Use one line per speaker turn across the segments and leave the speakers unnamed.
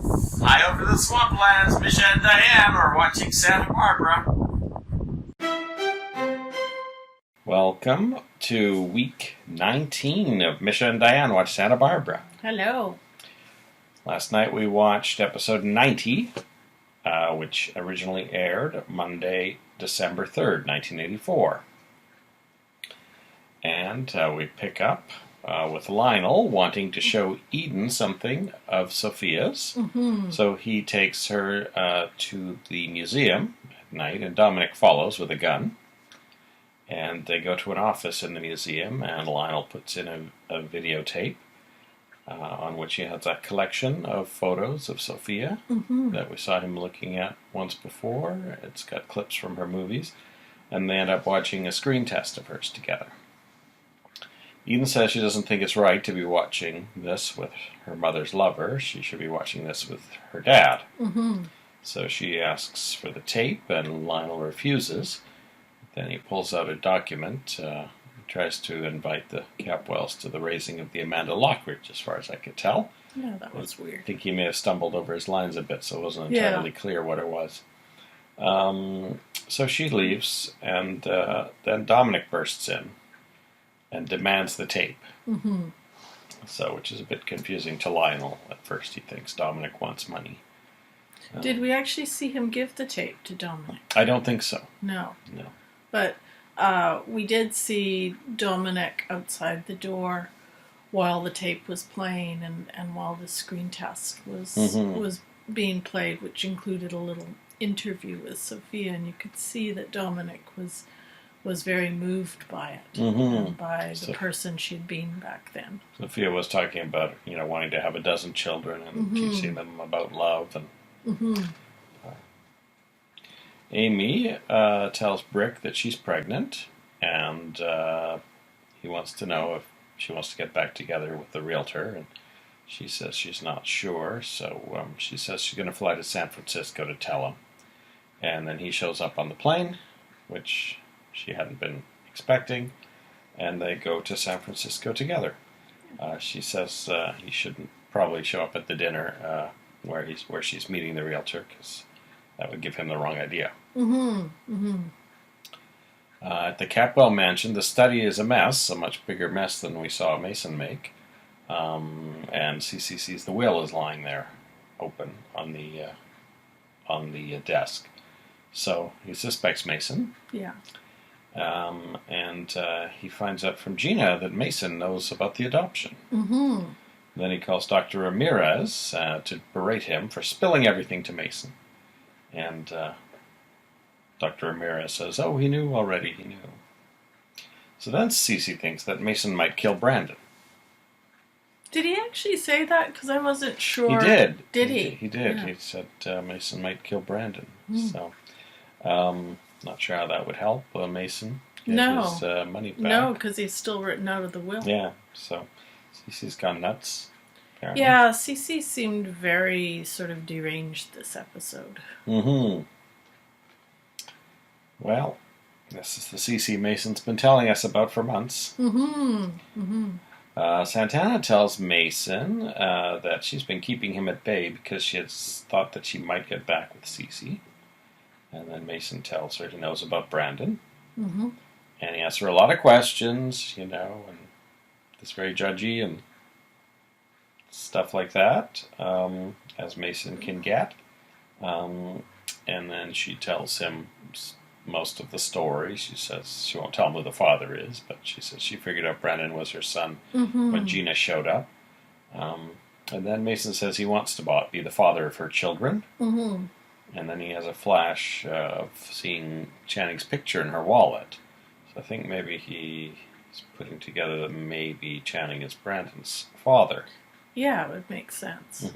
Hi over the swamplands, Misha and Dianne are watching Santa Barbara. Welcome to week 19 of Misha and Dianne Watch Santa Barbara.
Hello.
Last night we watched episode 90, which originally aired Monday, December 3rd, 1984. And we pick up with Lionel wanting to show Eden something of Sophia's.
Mm-hmm.
So he takes her to the museum at night, and Dominic follows with a gun. And they go to an office in the museum, and Lionel puts in a videotape on which he has a collection of photos of Sophia that we saw him looking at once before. It's got clips from her movies, and they end up watching a screen test of hers together. Eden says she doesn't think it's right to be watching this with her mother's lover. She should be watching this with her dad.
Mm-hmm.
So she asks for the tape, and Lionel refuses. Then he pulls out a document. He tries to invite the Capwells to the raising of the Amanda Lockridge, as far as I could tell.
Yeah, that was weird.
I think he may have stumbled over his lines a bit, so it wasn't entirely clear what it was. So she leaves, and then Dominic bursts in and demands the tape.
Mm-hmm.
So, which is a bit confusing to Lionel. At first he thinks Dominic wants money.
Did we actually see him give the tape to Dominic?
I don't think so.
No.
No.
But we did see Dominic outside the door while the tape was playing and while the screen test was being played, which included a little interview with Sophia, and you could see that Dominic was very moved by it and by the person she'd been back then.
Sophia was talking about, wanting to have a dozen children and teaching them about love. And Amy tells Brick that she's pregnant, and he wants to know if she wants to get back together with the realtor, and she says she's not sure, so she says she's going to fly to San Francisco to tell him. And then he shows up on the plane, which she hadn't been expecting, and they go to San Francisco together. She says he shouldn't probably show up at the dinner where she's meeting the realtor, because that would give him the wrong idea. At the Capwell mansion, the study is a mess, a much bigger mess than we saw Mason make. And Cece sees the will is lying there, open on the desk. So he suspects Mason.
Yeah.
And he finds out from Gina that Mason knows about the adoption. Then he calls Dr. Ramirez to berate him for spilling everything to Mason. And Dr. Ramirez says, he knew already, he knew. So then Cece thinks that Mason might kill Brandon.
Did he actually say that? Because I wasn't sure.
He did.
Did he?
He did.
Yeah.
He said Mason might kill Brandon. So, not sure how that would help Mason get his money back.
No, because he's still written out of the will.
Yeah, so Cece's gone nuts, apparently.
Yeah, Cece seemed very sort of deranged this episode.
Well, this is the Cece Mason's been telling us about for months. Santana tells Mason that she's been keeping him at bay because she has thought that she might get back with Cece. And then Mason tells her he knows about Brandon. And he asks her a lot of questions, and is very judgy and stuff like that, as Mason can get. And then she tells him most of the story. She says she won't tell him who the father is, but she says she figured out Brandon was her son when Gina showed up. And then Mason says he wants to be the father of her children. And then he has a flash of seeing Channing's picture in her wallet. So I think maybe he's putting together that maybe Channing is Brandon's father.
Yeah, it would make sense.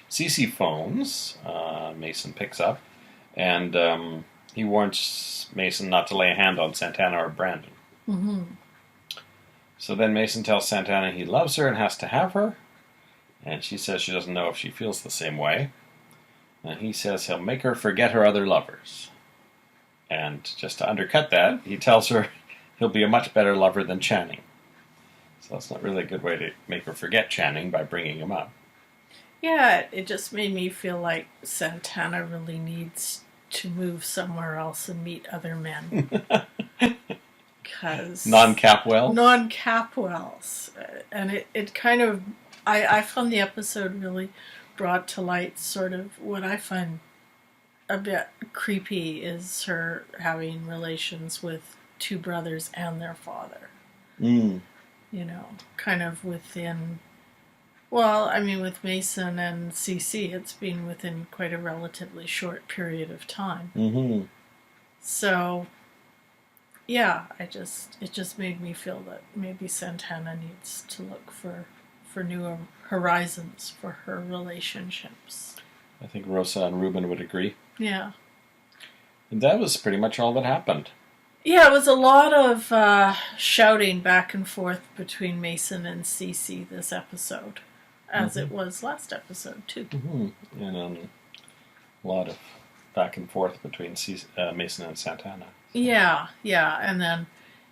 Cece phones. Mason picks up, and he warns Mason not to lay a hand on Santana or Brandon. So then Mason tells Santana he loves her and has to have her, and she says she doesn't know if she feels the same way. And he says he'll make her forget her other lovers. And just to undercut that, he tells her he'll be a much better lover than Channing. So that's not really a good way to make her forget Channing by bringing him up.
Yeah, it just made me feel like Santana really needs to move somewhere else and meet other men. Because
Non-Capwells?
Non-Capwells. And it kind of, I found the episode really brought to light sort of what I find a bit creepy is her having relations with two brothers and their father.
Mm.
You know, kind of within, well, I mean, with Mason and CC, it's been within quite a relatively short period of time.
Mm-hmm.
So, yeah, it just made me feel that maybe Santana needs to look for new horizons for her relationships.
I think Rosa and Ruben would agree.
Yeah.
And that was pretty much all that happened.
Yeah, it was a lot of shouting back and forth between Mason and Cece this episode, as it was last episode too.
Mm-hmm. And a lot of back and forth between Mason and Santana. So.
Yeah, and then,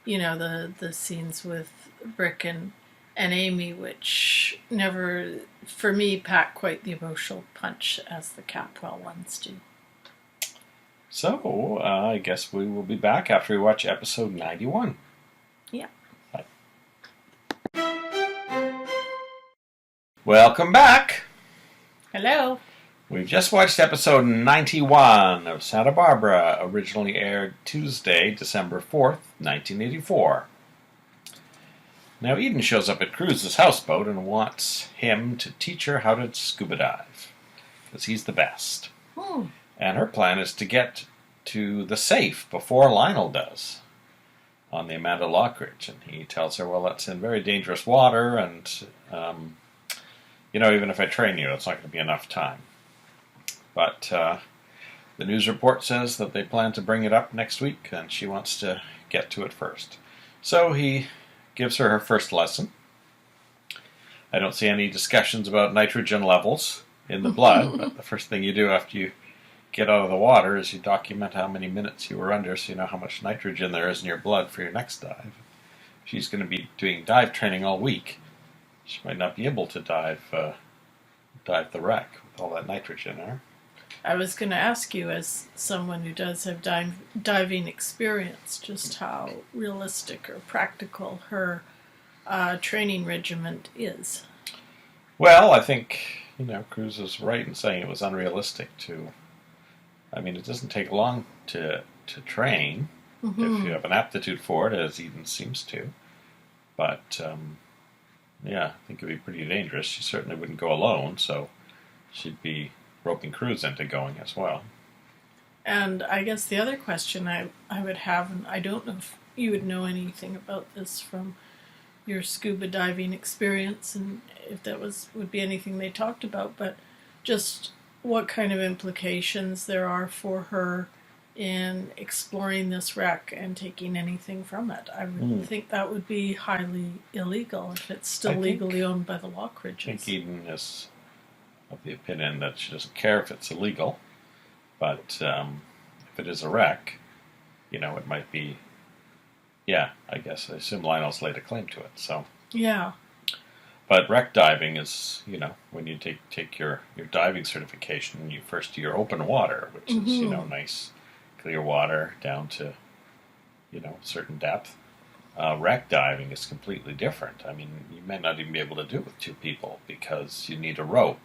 you know, the scenes with Brick and Amy, which never, for me, packed quite the emotional punch as the Capwell ones do.
So, I guess we will be back after we watch episode 91.
Yeah.
Bye. Welcome back.
Hello.
We've just watched episode 91 of Santa Barbara, originally aired Tuesday, December 4th, 1984. Now, Eden shows up at Cruz's houseboat and wants him to teach her how to scuba dive, because he's the best. And her plan is to get to the safe before Lionel does on the Amanda Lockridge. And he tells her, well, that's in very dangerous water, and, even if I train you, it's not going to be enough time. But the news report says that they plan to bring it up next week, and she wants to get to it first. So he gives her first lesson. I don't see any discussions about nitrogen levels in the blood, but the first thing you do after you get out of the water is you document how many minutes you were under so you know how much nitrogen there is in your blood for your next dive. She's going to be doing dive training all week. She might not be able to dive the wreck with all that nitrogen in her.
I was going to ask you, as someone who does have diving experience, just how realistic or practical her training regimen is.
Well, I think, Cruz is right in saying it was unrealistic to... I mean, it doesn't take long to train if you have an aptitude for it, as Eden seems to. But, I think it would be pretty dangerous. She certainly wouldn't go alone, so she'd be roping Cruz into going as well.
And I guess the other question I would have, and I don't know if you would know anything about this from your scuba diving experience, and if that would be anything they talked about, but just what kind of implications there are for her in exploring this wreck and taking anything from it. I would think that would be highly illegal if it's still legally owned by the Lockridges.
I think Eden is of the opinion that she doesn't care if it's illegal, but if it is a wreck, it might be, I guess I assume Lionel's laid a claim to it, so.
Yeah.
But wreck diving is, when you take your diving certification, you first do your open water, which is, nice, clear water down to, certain depth. Wreck diving is completely different. I mean, you may not even be able to do it with two people because you need a rope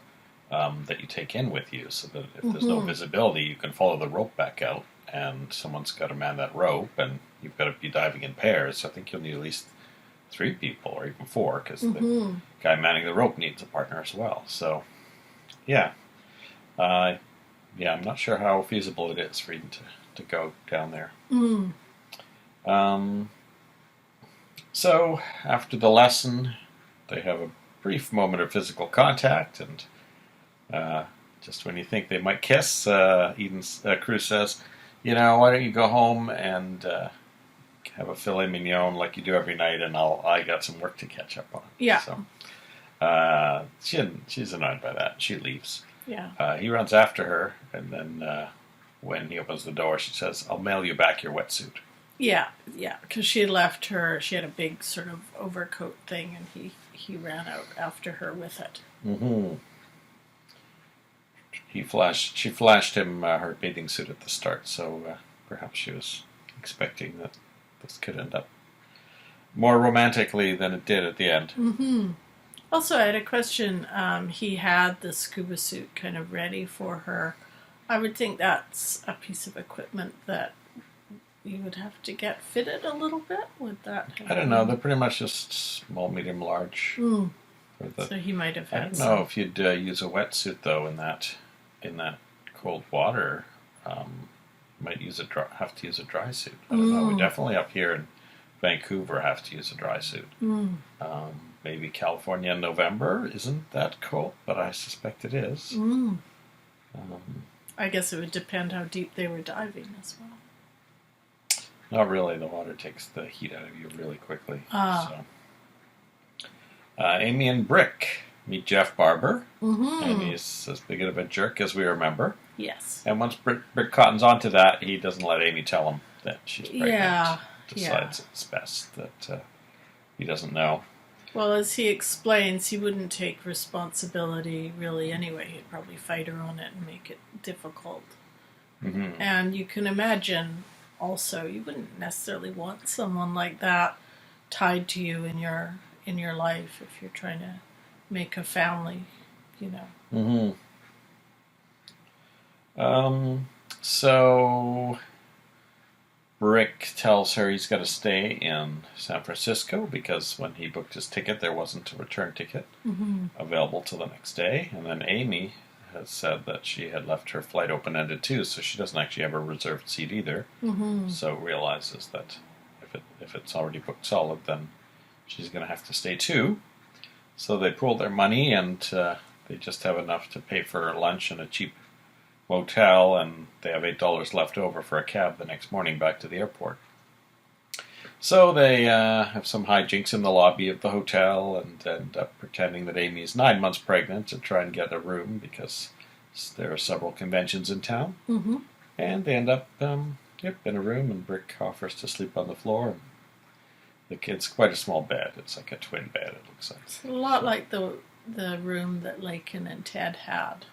that you take in with you so that if there's no visibility, you can follow the rope back out, and someone's got to man that rope, and you've got to be diving in pairs. So I think you'll need at least 3 people or even 4 because the guy manning the rope needs a partner as well. So, I'm not sure how feasible it is for Eden to go down there. So, after the lesson, they have a brief moment of physical contact, and just when you think they might kiss, Cruz says, why don't you go home and have a filet mignon like you do every night, and I got some work to catch up on.
Yeah.
So, she's annoyed by that. She leaves.
Yeah.
He runs after her, and then when he opens the door, she says, I'll mail you back your wetsuit.
Yeah, because she had left her, she had a big sort of overcoat thing, and he ran out after her with it.
She flashed him her bathing suit at the start, so perhaps she was expecting that this could end up more romantically than it did at the end.
Mm-hmm. Also, I had a question. He had the scuba suit kind of ready for her. I would think that's a piece of equipment that you would have to get fitted a little bit. Would that?
I don't know. They're pretty much just small, medium, large.
Mm. So he might have had.
I don't know if you'd use a wetsuit though in that cold water. Might have to use a dry suit. I don't know. We definitely up here in Vancouver have to use a dry suit. Maybe California in November isn't that cold, but I suspect it is.
I guess it would depend how deep they were diving as well.
Not really. The water takes the heat out of you really quickly. So. Amy and Brick meet Jeff Barber. Amy's as big of a jerk as we remember.
Yes.
And once Brick cottons onto that, he doesn't let Amy tell him that she's pregnant. Decides it's best that he doesn't know.
Well, as he explains, he wouldn't take responsibility really anyway. He'd probably fight her on it and make it difficult. And you can imagine also, you wouldn't necessarily want someone like that tied to you in your life if you're trying to make a family, you know.
So Brick tells her he's got to stay in San Francisco because when he booked his ticket, there wasn't a return ticket available till the next day. And then Amy has said that she had left her flight open-ended too, so she doesn't actually have a reserved seat either. So realizes that if it's already booked solid, then she's going to have to stay too. So they pool their money and they just have enough to pay for lunch and a cheap motel, and they have $8 left over for a cab the next morning back to the airport. So they have some hijinks in the lobby of the hotel and end up pretending that Amy is 9 months pregnant to try and get a room because there are several conventions in town. And they end up in a room, and Brick offers to sleep on the floor. It's quite a small bed. It's like a twin bed, it looks like.
It's a lot like the room that Lakin and Ted had.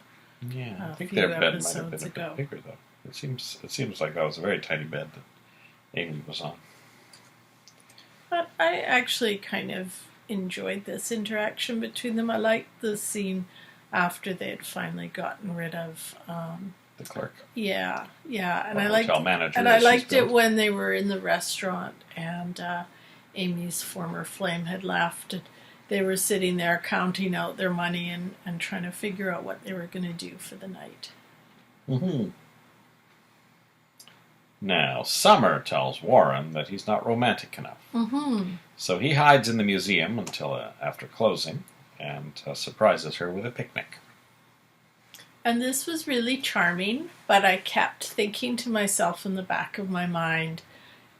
Yeah, I think their bed might have been a bit bigger, though. It seems like that was a very tiny bed that Amy was on.
But I actually kind of enjoyed this interaction between them. I liked the scene after they had finally gotten rid of
the clerk.
Yeah, and I
liked
it when they were in the restaurant and Amy's former flame had left. And they were sitting there counting out their money and trying to figure out what they were going to do for the night.
Now, Summer tells Warren that he's not romantic enough. So he hides in the museum until after closing and surprises her with a picnic.
And this was really charming, but I kept thinking to myself in the back of my mind,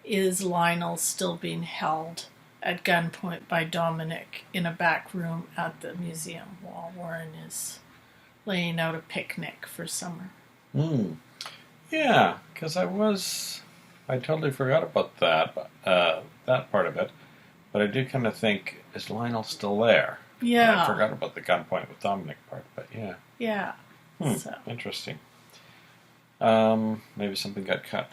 is Lionel still being held at gunpoint by Dominic in a back room at the museum while Warren is laying out a picnic for Summer?
Yeah, because I totally forgot about that part of it, but I did kind of think, is Lionel still there?
Yeah.
And I forgot about the gunpoint with Dominic part, but yeah.
Yeah. So.
Interesting. Maybe something got cut.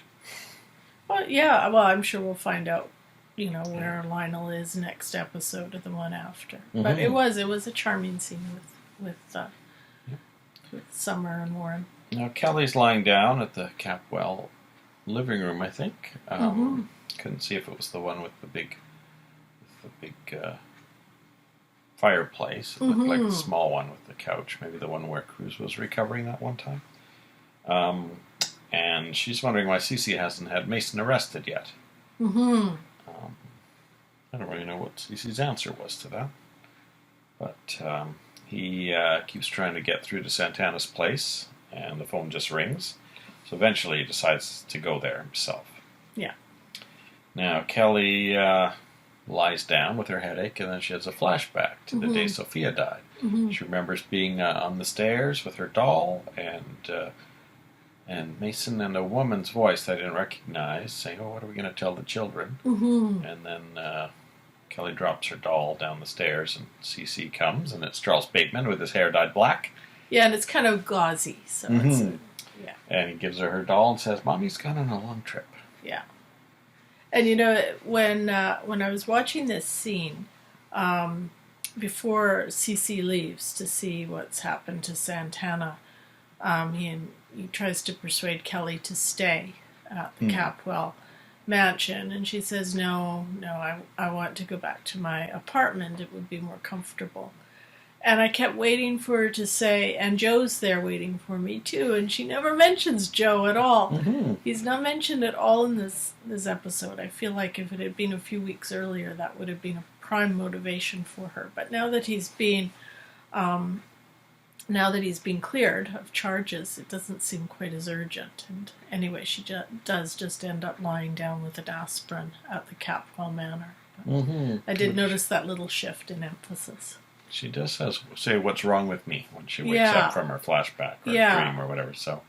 Well, yeah. Well, I'm sure we'll find out, where Lionel is next episode or the one after. But it was a charming scene with Summer and Warren.
Now Kelly's lying down at the Capwell living room, I think. Couldn't see if it was the one with the big fireplace. It looked like the small one with the couch. Maybe the one where Cruz was recovering that one time. And she's wondering why Cece hasn't had Mason arrested yet. I don't really know what Cece's answer was to that. But he keeps trying to get through to Santana's place, and the phone just rings. So eventually he decides to go there himself.
Yeah.
Now Kelly lies down with her headache, and then she has a flashback to the day Sophia died. She remembers being on the stairs with her doll, and Mason and a woman's voice that I didn't recognize saying, "Oh, what are we going to tell the children?" And then Kelly drops her doll down the stairs, and Cece comes, and it's Charles Bateman with his hair dyed black.
Yeah, and it's kind of gauzy, so it's yeah.
And he gives her doll and says, "Mommy's gone on a long trip."
Yeah. And you know, when I was watching this scene, before Cece leaves to see what's happened to Santana, he tries to persuade Kelly to stay at the Capwell mansion, and she says, "No, I want to go back to my apartment. It would be more comfortable." And I kept waiting for her to say, "And Joe's there waiting for me too," and she never mentions Joe at all. He's not mentioned at all in this episode. I feel like if it had been a few weeks earlier, that would have been a prime motivation for her. But now that he's been cleared of charges, it doesn't seem quite as urgent. And anyway, she does just end up lying down with an aspirin at the Capwell Manor. I did notice that little shift in emphasis.
She does say, "What's wrong with me?" when she wakes up from her flashback or dream or whatever. So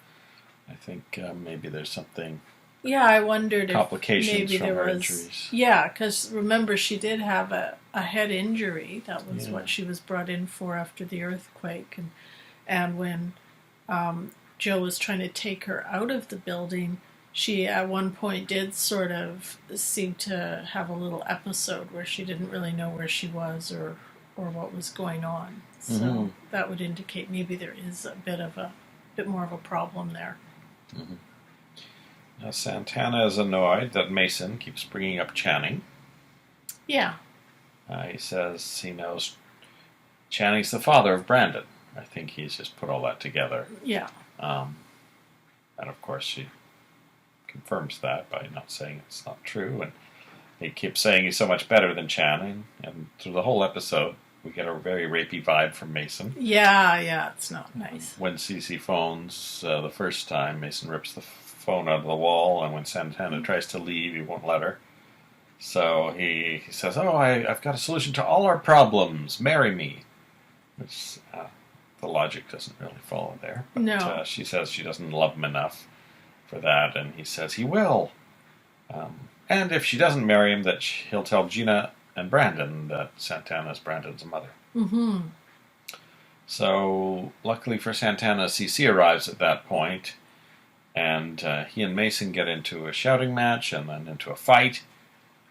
I think maybe there's something.
Yeah, I wondered
complications
if maybe
from
there
her
was
injuries.
Yeah, because remember she did have a head injury. That was what she was brought in for after the earthquake, and when Joe was trying to take her out of the building, she at one point did sort of seem to have a little episode where she didn't really know where she was or what was going on. So that would indicate maybe there is a bit more of a problem there.
Now Santana is annoyed that Mason keeps bringing up Channing.
Yeah.
He says he knows Channing's the father of Brandon. I think he's just put all that together.
Yeah.
And of course she confirms that by not saying it's not true. And he keeps saying he's so much better than Channing. And through the whole episode, we get a very rapey vibe from Mason.
Yeah, it's not nice.
When Cece phones the first time, Mason rips the phone out of the wall, and when Santana tries to leave, he won't let her. So he says, "Oh, I've got a solution to all our problems. Marry me." Which the logic doesn't really follow there. But,
no.
She says she doesn't love him enough for that, and he says he will. And if she doesn't marry him, that he'll tell Gina and Brandon that Santana is Brandon's mother. So, luckily for Santana, Cece arrives at that point, and he and Mason get into a shouting match and then into a fight.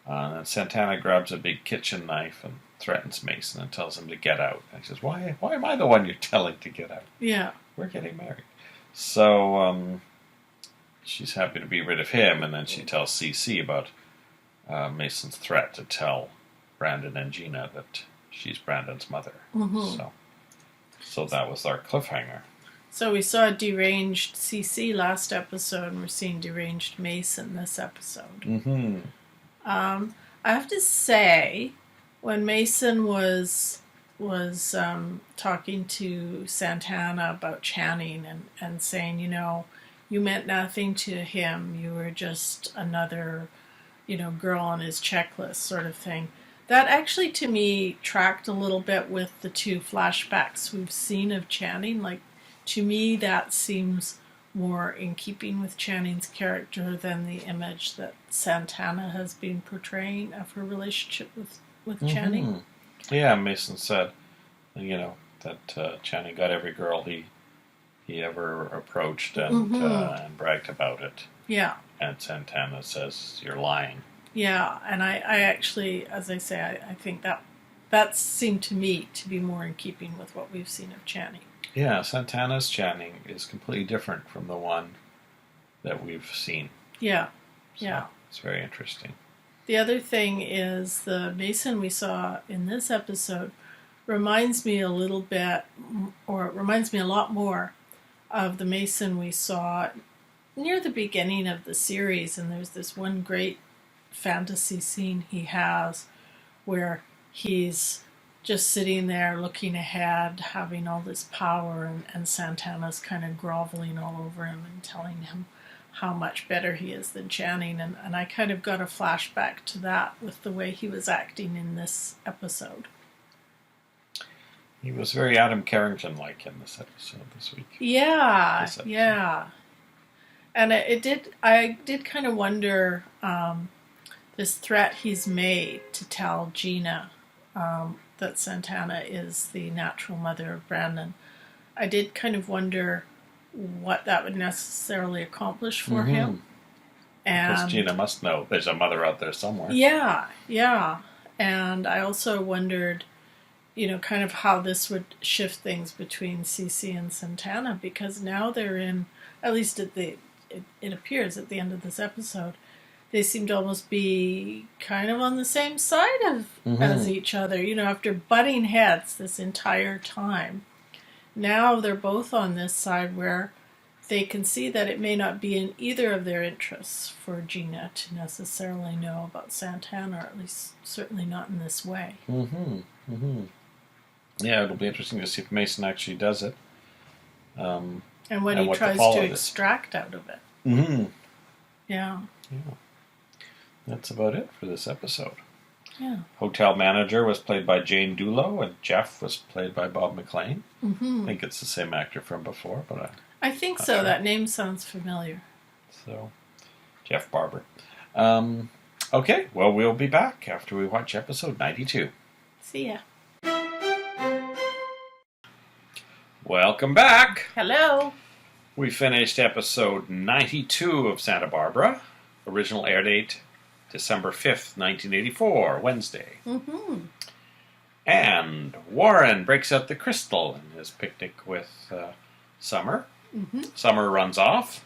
And Santana grabs a big kitchen knife and threatens Mason and tells him to get out. And he says, why am I the one you're telling to get out?
Yeah.
We're getting married. So, she's happy to be rid of him, and then she tells Cece about Mason's threat to tell Brandon and Gina that she's Brandon's mother. So that was our cliffhanger.
So we saw deranged Cece last episode, and we're seeing deranged Mason this episode. I have to say, when Mason was talking to Santana about Channing and saying, you meant nothing to him, you were just another, girl on his checklist sort of thing. That actually, to me, tracked a little bit with the two flashbacks we've seen of Channing. Like, to me, that seems more in keeping with Channing's character than the image that Santana has been portraying of her relationship with Channing.
Yeah, Mason said, that Channing got every girl he ever approached and bragged about it.
Yeah.
And Santana says, "You're lying."
Yeah, and I actually, as I say, I think that seemed to me to be more in keeping with what we've seen of Channing.
Yeah, Santana's Channing is completely different from the one that we've seen.
Yeah,
so it's very interesting.
The other thing is the Mason we saw in this episode reminds me a little bit, or it reminds me a lot more of the Mason we saw near the beginning of the series, and there's this one great fantasy scene he has where he's just sitting there looking ahead, having all this power, and Santana's kind of groveling all over him and telling him how much better he is than Channing, and I kind of got a flashback to that with the way he was acting in this episode.
He was very Adam Carrington-like in this episode this week.
Yeah. And I did kind of wonder, this threat he's made to tell Gina that Santana is the natural mother of Brandon. I did kind of wonder what that would necessarily accomplish for him.
Because
And
Gina must know there's a mother out there somewhere.
yeah. And I also wondered, kind of how this would shift things between Cece and Santana, because now they're in, at least it appears at the end of this episode, they seem to almost be kind of on the same side as each other, after butting heads this entire time. Now they're both on this side where they can see that it may not be in either of their interests for Gina to necessarily know about Santana, or at least certainly not in this way.
Yeah, it'll be interesting to see if Mason actually does it.
And what he tries to extract out of it. Yeah.
That's about it for this episode.
Yeah.
Hotel manager was played by Jane Dulo, and Jeff was played by Bob McLean. I think it's the same actor from before, but
I think so. Sure. That name sounds familiar.
So, Jeff Barber. Okay, well, we'll be back after we watch episode 92.
See ya.
Welcome back.
Hello.
We finished episode 92 of Santa Barbara. Original air date, December 5th, 1984, Wednesday. And Warren breaks out the crystal in his picnic with Summer. Summer runs off.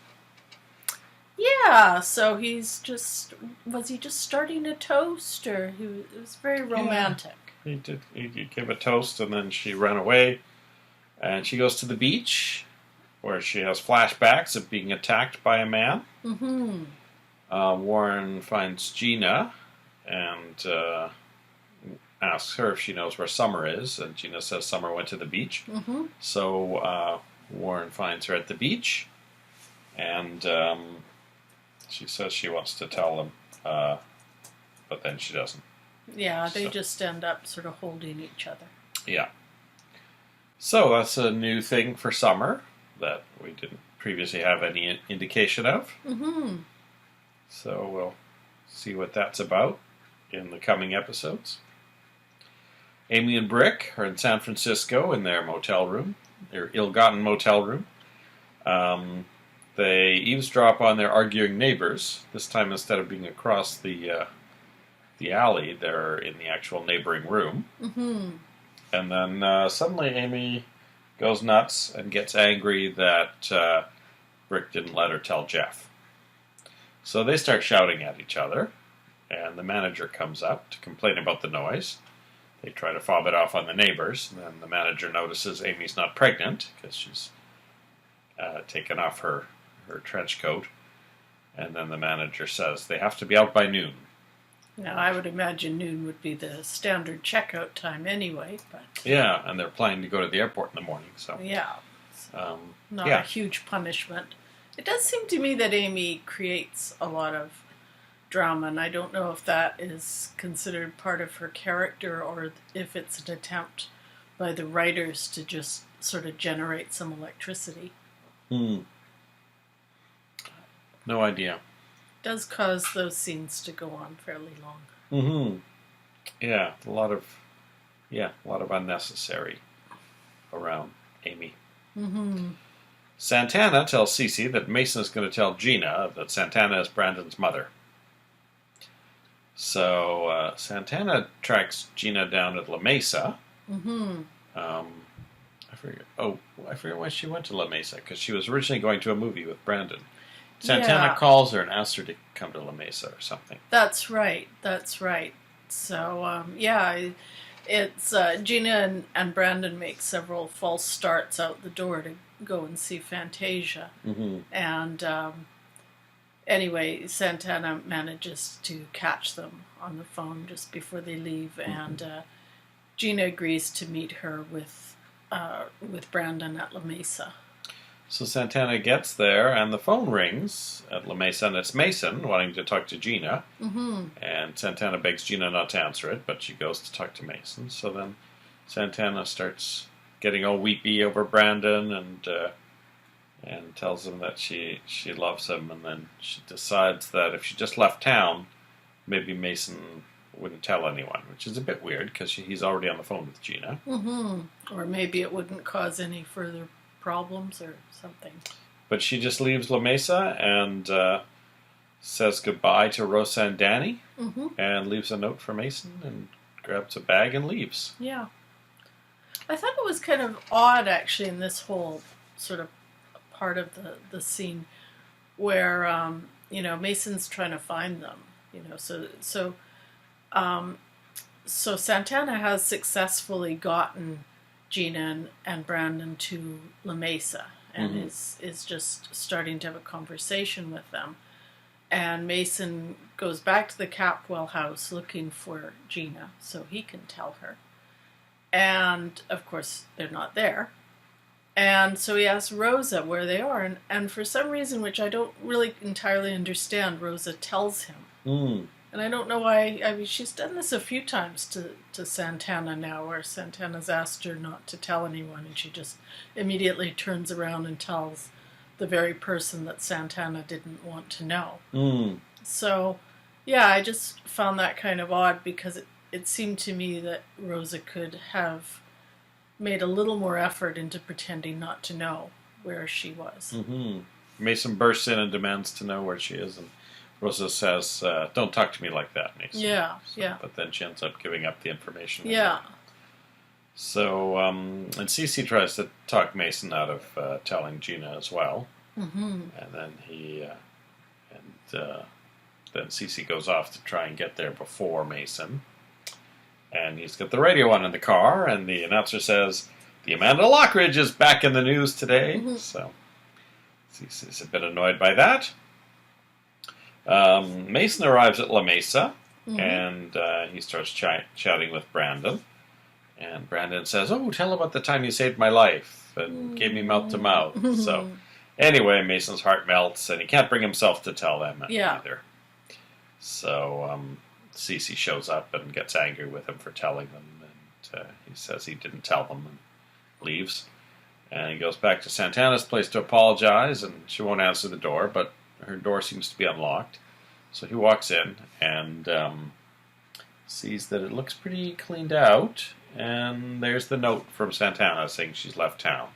Yeah, so was he just starting a toast, or it was very romantic.
Yeah, he gave a toast, and then she ran away, and she goes to the beach, where she has flashbacks of being attacked by a man. Warren finds Gina, and asks her if she knows where Summer is, and Gina says Summer went to the beach. So Warren finds her at the beach, and she says she wants to tell him, but then she doesn't.
Yeah, they just end up sort of holding each other.
Yeah. So that's a new thing for Summer that we didn't previously have any indication of. So we'll see what that's about in the coming episodes. Amy and Brick are in San Francisco in their motel room, their ill-gotten motel room. They eavesdrop on their arguing neighbors. This time, instead of being across the alley, they're in the actual neighboring room. And then suddenly Amy goes nuts and gets angry that Brick didn't let her tell Jeff. So they start shouting at each other, and the manager comes up to complain about the noise. They try to fob it off on the neighbors, and then the manager notices Amy's not pregnant because she's taken off her trench coat. And then the manager says they have to be out by noon.
Now, I would imagine noon would be the standard checkout time anyway. But
yeah, and they're planning to go to the airport in the morning. So
yeah, not a huge punishment. It does seem to me that Amy creates a lot of drama, and I don't know if that is considered part of her character or if it's an attempt by the writers to just sort of generate some electricity.
No idea.
It does cause those scenes to go on fairly long.
Yeah, a lot of unnecessary around Amy. Santana tells Cece that Mason is going to tell Gina that Santana is Brandon's mother. So Santana tracks Gina down at La Mesa. I forget why she went to La Mesa, because she was originally going to a movie with Brandon. Santana calls her and asks her to come to La Mesa or something.
That's right. So, it's Gina and Brandon make several false starts out the door to go and see Fantasia. And anyway, Santana manages to catch them on the phone just before they leave, and Gina agrees to meet her with Brandon at La Mesa.
So Santana gets there, and the phone rings at La Mesa, and it's Mason wanting to talk to Gina. And Santana begs Gina not to answer it, but she goes to talk to Mason. So then Santana starts getting all weepy over Brandon, and tells him that she loves him, and then she decides that if she just left town, maybe Mason wouldn't tell anyone, which is a bit weird because he's already on the phone with Gina.
Or maybe it wouldn't cause any further problems or something.
But she just leaves La Mesa and says goodbye to Rosa and Danny, and leaves a note for Mason and grabs a bag and leaves.
Yeah. I thought it was kind of odd, actually, in this whole sort of part of the scene where, Mason's trying to find them, so Santana has successfully gotten Gina and Brandon to La Mesa and is just starting to have a conversation with them. And Mason goes back to the Capwell house looking for Gina so he can tell her. And, of course, they're not there. And so he asks Rosa where they are. And for some reason, which I don't really entirely understand, Rosa tells him. And I don't know why. I mean, she's done this a few times to Santana now, where Santana's asked her not to tell anyone, and she just immediately turns around and tells the very person that Santana didn't want to know. So, yeah, I just found that kind of odd because it seemed to me that Rosa could have made a little more effort into pretending not to know where she was.
Mason bursts in and demands to know where she is, and Rosa says, "Don't talk to me like that, Mason."
Yeah.
But then she ends up giving up the information.
Yeah.
So, and Cece tries to talk Mason out of telling Gina as well. And then then Cece goes off to try and get there before Mason. And he's got the radio on in the car, and the announcer says, "The Amanda Lockridge is back in the news today." So, Cece's a bit annoyed by that. Mason arrives at La Mesa, and he starts chatting with Brandon. And Brandon says, "Oh, tell about the time you saved my life and gave me mouth to mouth." So, anyway, Mason's heart melts, and he can't bring himself to tell them either. So, Cece shows up and gets angry with him for telling them, and he says he didn't tell them and leaves. And he goes back to Santana's place to apologize, and she won't answer the door, but her door seems to be unlocked. So he walks in and sees that it looks pretty cleaned out, and there's the note from Santana saying she's left town.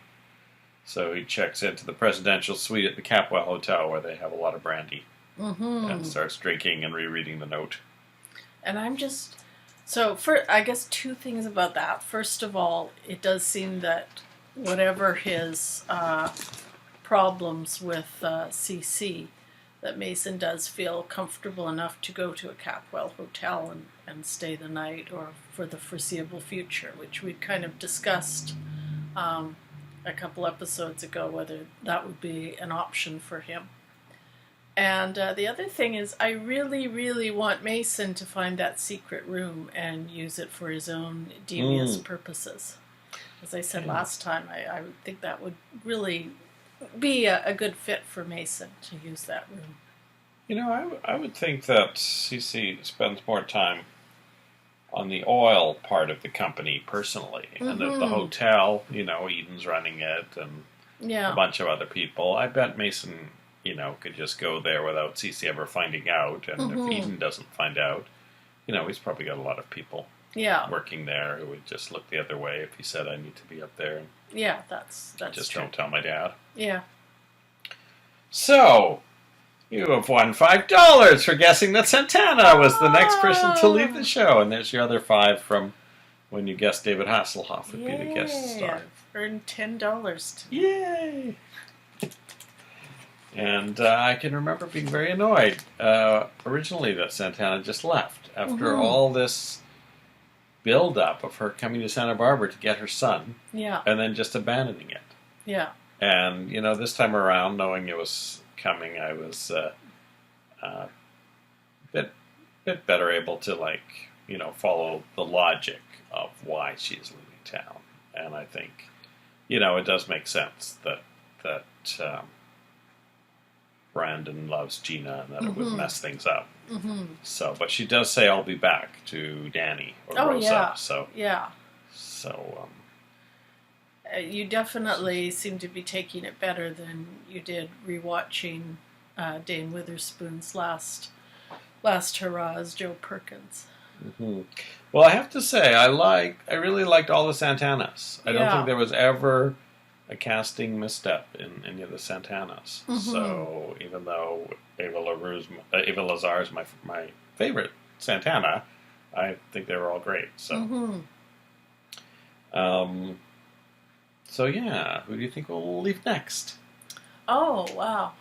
So he checks into the presidential suite at the Capwell Hotel where they have a lot of brandy, and starts drinking and rereading the note.
And I guess two things about that. First of all, it does seem that whatever his problems with CC, that Mason does feel comfortable enough to go to a Capwell hotel and stay the night or for the foreseeable future, which we kind of discussed a couple episodes ago, whether that would be an option for him. And the other thing is, I really, really want Mason to find that secret room and use it for his own devious purposes. As I said last time, I would think that would really be a good fit for Mason to use that room.
I would think that CC spends more time on the oil part of the company personally. And the hotel, Eden's running it and a bunch of other people. I bet Mason, could just go there without CC ever finding out. And if Eden doesn't find out, he's probably got a lot of people working there who would just look the other way if he said, "I need to be up there."
Yeah, that's
just
true.
Don't tell my dad.
Yeah.
So, you have won $5 for guessing that Santana was the next person to leave the show. And there's your other $5 from when you guessed David Hasselhoff would be the guest star.
I've earned $10 today.
Yay! And I can remember being very annoyed originally that Santana just left after all this build-up of her coming to Santa Barbara to get her son, and then just abandoning it.
Yeah.
And, this time around, knowing it was coming, I was a bit better able to, follow the logic of why she's leaving town. And I think, it does make sense that Brandon loves Gina and that it would mess things up. So, but she does say, "I'll be back" to Danny or Rosa.
Yeah.
So,
yeah.
So,
you definitely seem to be taking it better than you did rewatching Dane Witherspoon's last hurrah as Joe Perkins.
Well, I have to say, I really liked all the Santanas. I don't think there was ever a casting misstep in any of the Santanas.
Mm-hmm.
So even though Ava Lazar is my favorite Santana, I think they were all great. So, so yeah, who do you think we'll leave next?
Oh, wow.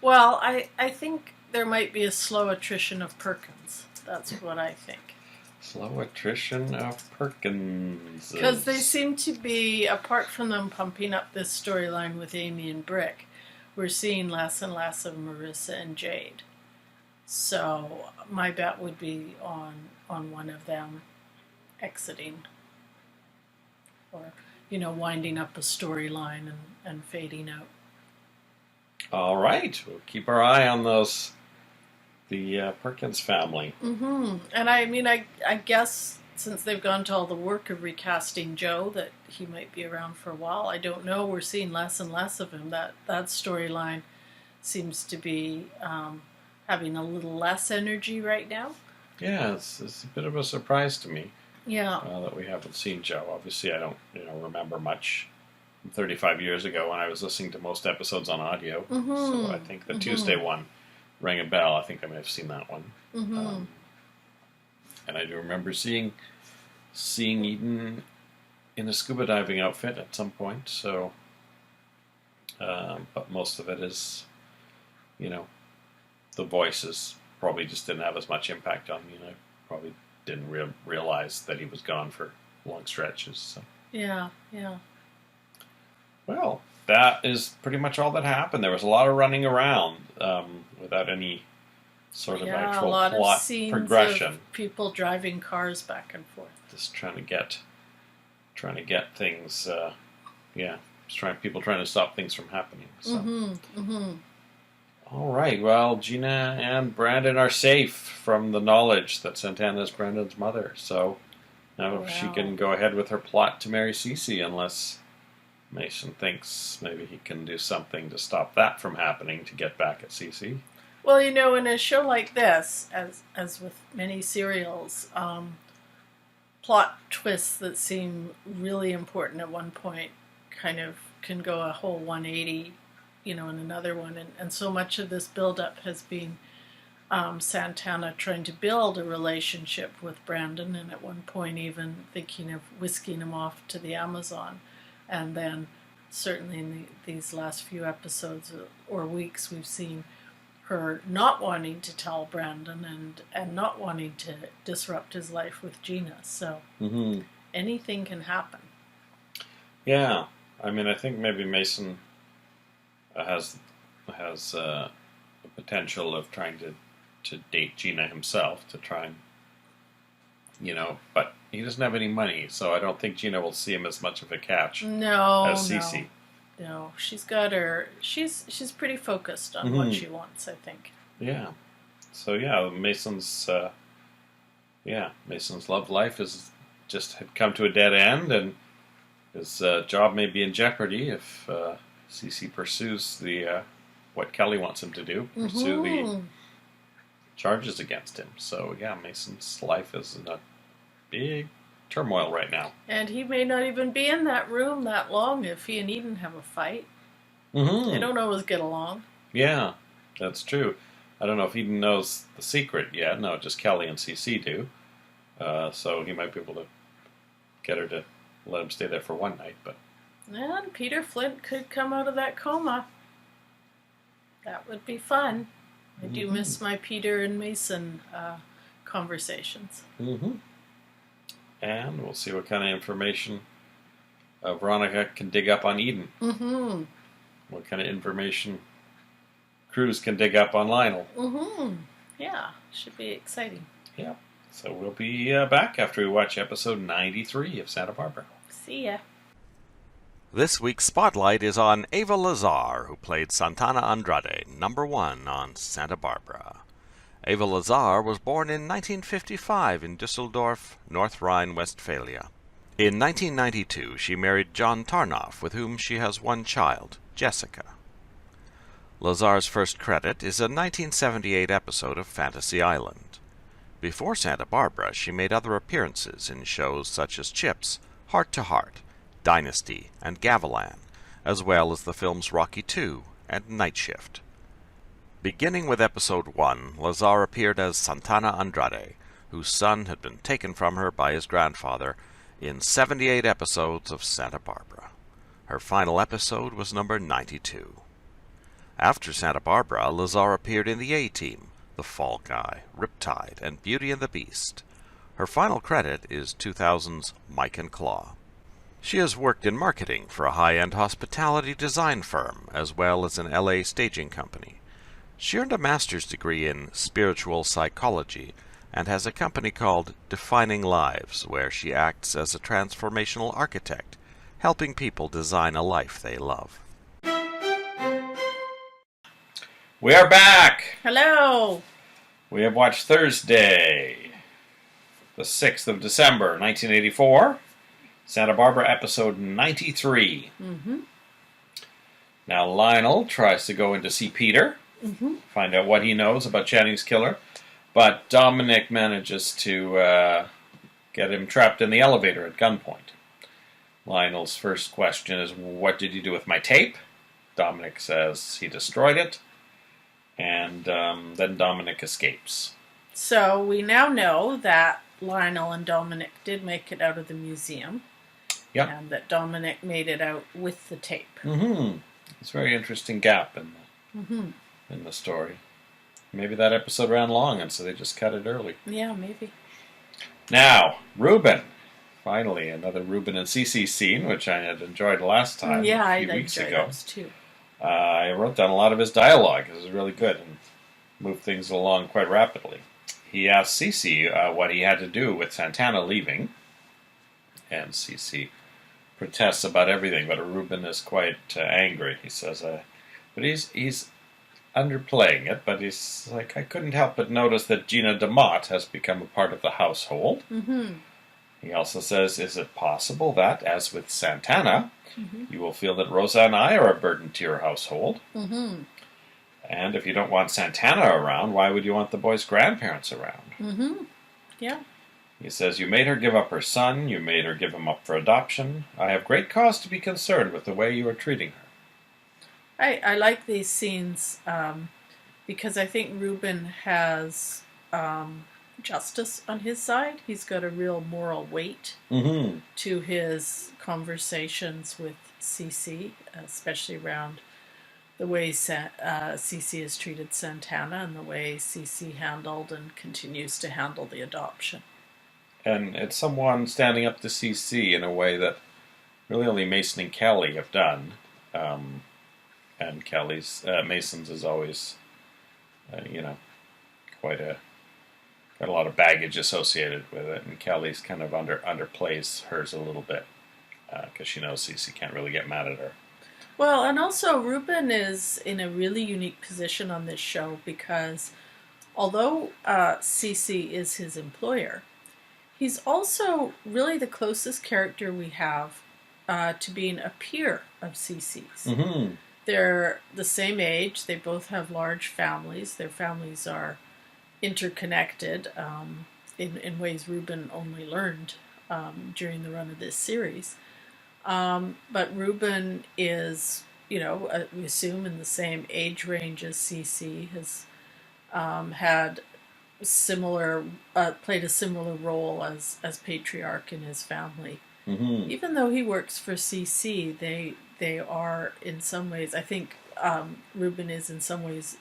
Well, I think there might be a slow attrition of Perkins. That's what I think.
Slow attrition of Perkins.
Because they seem to be, apart from them pumping up this storyline with Amy and Brick, we're seeing less and less of Marissa and Jade. So my bet would be on one of them exiting. Or, winding up a storyline and fading out.
All right. We'll keep our eye on the Perkins family.
Mm-hmm. And I guess since they've gone to all the work of recasting Joe, that he might be around for a while. I don't know. We're seeing less and less of him. That storyline seems to be having a little less energy right now.
Yeah, it's a bit of a surprise to me.
Yeah.
That we haven't seen Joe. Obviously, I don't remember much from 35 years ago when I was listening to most episodes on audio.
Mm-hmm.
So I think the Tuesday one rang a bell. I think I may have seen that one.
Mm-hmm.
And I do remember seeing Eden in a scuba diving outfit at some point. So, but most of it is, the voices probably just didn't have as much impact on me. I probably didn't realize that he was gone for long stretches. So.
Yeah.
Well, that is pretty much all that happened. There was a lot of running around without any sort of actual
a lot
plot
of scenes
progression.
Of people driving cars back and forth.
Just trying to get things. People trying to stop things from happening. So. All right. Well, Gina and Brandon are safe from the knowledge that Santana is Brandon's mother. So now she can go ahead with her plot to marry Cece, unless Mason thinks maybe he can do something to stop that from happening to get back at Cece.
Well, in a show like this, as with many serials, plot twists that seem really important at one point kind of can go a whole 180, in another one. And so much of this build-up has been Santana trying to build a relationship with Brandon, and at one point even thinking of whisking him off to the Amazon. And then certainly in these last few episodes or weeks, we've seen her not wanting to tell Brandon and not wanting to disrupt his life with Gina. So anything can happen.
Yeah. I think maybe Mason has a potential of trying to date Gina himself, to try and, but he doesn't have any money, so I don't think Gina will see him as much of a catch as Cece.
No, she's got her. She's pretty focused on what she wants, I think.
Yeah. So Mason's love life had come to a dead end, and his job may be in jeopardy if Cece pursues what Kelly wants him to do, pursue the charges against him. So Mason's life is in a big turmoil right now.
And he may not even be in that room that long if he and Eden have a fight. They don't always get along.
Yeah, that's true. I don't know if Eden knows the secret yet. No, just Kelly and CC do. So he might be able to get her to let him stay there for one night. But
and Peter Flint could come out of that coma. That would be fun. I do miss my Peter and Mason conversations.
And we'll see what kind of information Veronica can dig up on Eden. What kind of information Cruz can dig up on Lionel.
Yeah, should be exciting.
Yeah. So we'll be back after we watch episode 93 of Santa Barbara.
See ya.
This week's spotlight is on Ava Lazar, who played Santana Andrade, number 1 on Santa Barbara. Ava Lazar was born in 1955 in Düsseldorf, North Rhine-Westphalia. In 1992, she married John Tarnoff, with whom she has one child, Jessica. Lazar's first credit is a 1978 episode of Fantasy Island. Before Santa Barbara, she made other appearances in shows such as Chips, Heart to Heart, Dynasty, and Gavilan, as well as the films Rocky II and Night Shift. Beginning with episode 1, Lazar appeared as Santana Andrade, whose son had been taken from her by his grandfather, in 78 episodes of Santa Barbara. Her final episode was number 92. After Santa Barbara, Lazar appeared in the A-Team, The Fall Guy, Riptide, and Beauty and the Beast. Her final credit is 2000's Mike and Claw. She has worked in marketing for a high-end hospitality design firm, as well as an LA staging company. She earned a master's degree in spiritual psychology and has a company called Defining Lives, where she acts as a transformational architect, helping people design a life they love.
We are back!
Hello!
We have watched Thursday, the 6th of December, 1984. Santa Barbara episode 93.
Mm-hmm.
Now Lionel tries to go in to see Peter, find out what he knows about Channing's killer, but Dominic manages to get him trapped in the elevator at gunpoint. Lionel's first question is, what did you do with my tape? Dominic says he destroyed it, and then Dominic escapes.
So we now know that Lionel and Dominic did make it out of the museum.
Yep.
And that Dominic made it out with the tape.
Mm-hmm. It's a very interesting gap in the story. Maybe that episode ran long, and so they just cut it early.
Yeah, maybe.
Now, Ruben. Finally, another Ruben and Cece scene, which I had enjoyed last time a few weeks ago.
Those too.
I wrote down a lot of his dialogue. It was really good and moved things along quite rapidly. He asked Cece what he had to do with Santana leaving, and Cece protests about everything, but Ruben is quite angry. He says, but he's underplaying it, but he's like, I couldn't help but notice that Gina DeMott has become a part of the household.
Mm-hmm.
He also says, is it possible that, as with Santana, you will feel that Rosa and I are a burden to your household?
Mm-hmm.
And if you don't want Santana around, why would you want the boy's grandparents around?
Mm-hmm. Yeah.
He says, you made her give up her son, you made her give him up for adoption. I have great cause to be concerned with the way you are treating her.
I like these scenes because I think Ruben has justice on his side. He's got a real moral weight to his conversations with Cece, especially around the way Cece has treated Santana and the way Cece handled and continues to handle the adoption. And
it's someone standing up to CC in a way that really only Mason and Kelly have done. And Mason's is always, got a lot of baggage associated with it. And Kelly's kind of underplays hers a little bit because she knows CC can't really get mad at her.
Well, and also Ruben is in a really unique position on this show because although CC is his employer, he's also really the closest character we have to being a peer of Cece's.
Mm-hmm.
They're the same age. They both have large families. Their families are interconnected in ways Ruben only learned during the run of this series. But Ruben is, we assume in the same age range as Cece, has had played a similar role as patriarch in his family.
Mm-hmm.
Even though he works for CC, they are in some ways, I think Ruben is in some ways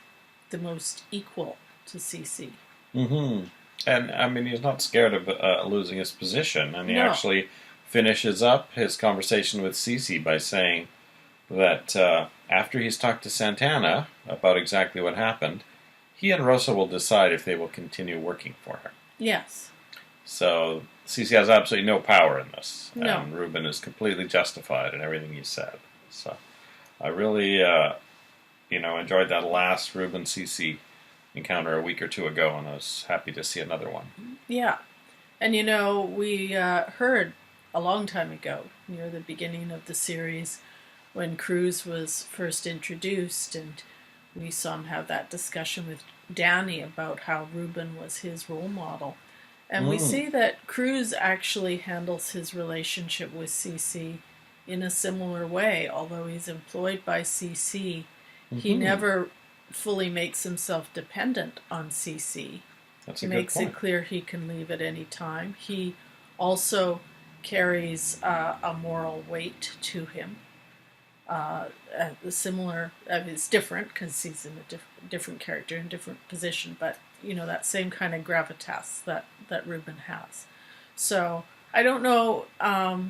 the most equal to CC.
Mm-hmm. And he's not scared of losing his position, and he actually finishes up his conversation with Cece by saying that after he's talked to Santana about exactly what happened, he and Rosa will decide if they will continue working for her.
Yes.
So Cece has absolutely no power in this.
No.
And Ruben is completely justified in everything he said. So I really, enjoyed that last Ruben-Cece encounter a week or two ago, and I was happy to see another one.
Yeah. And we heard a long time ago, near the beginning of the series, when Cruz was first introduced, and we saw him have that discussion with Danny about how Ruben was his role model. And we
Mm.
see that Cruz actually handles his relationship with CC in a similar way. Although he's employed by CC, he
Mm-hmm.
never fully makes himself dependent on CC.
That's
He
a good
makes it
point.
clear he can leave at any time. He also carries a moral weight to him. Similar, it's different because he's in a different character, in a different position, but that same kind of gravitas that Ruben has. So I don't know I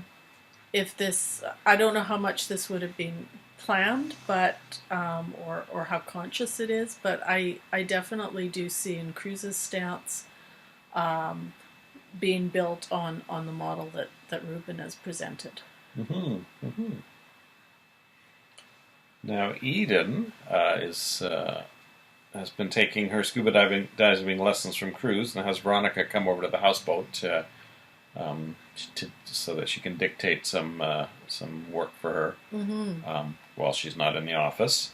don't know how much this would have been planned, but or how conscious it is, but I definitely do see in Cruz's stance being built on the model that Ruben has presented.
Mm-hmm. Mm-hmm. Now Eden has been taking her scuba diving lessons from Cruz, and has Veronica come over to the houseboat so that she can dictate some work for her while she's not in the office.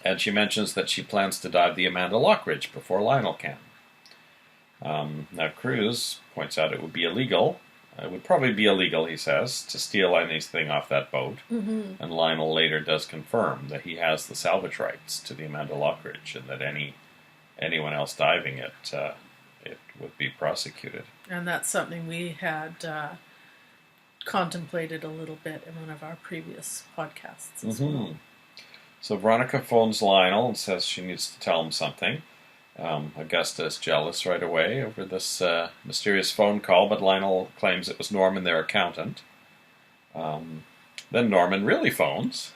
And she mentions that she plans to dive the Amanda Lockridge before Lionel can. Now Cruz points out it would be illegal. It would probably be illegal, he says, to steal anything off that boat.
Mm-hmm.
And Lionel later does confirm that he has the salvage rights to the Amanda Lockridge, and that anyone else diving it would be prosecuted.
And that's something we had contemplated a little bit in one of our previous podcasts as well.
So Veronica phones Lionel and says she needs to tell him something. Augusta is jealous right away over this mysterious phone call, but Lionel claims it was Norman, their accountant. Then Norman really phones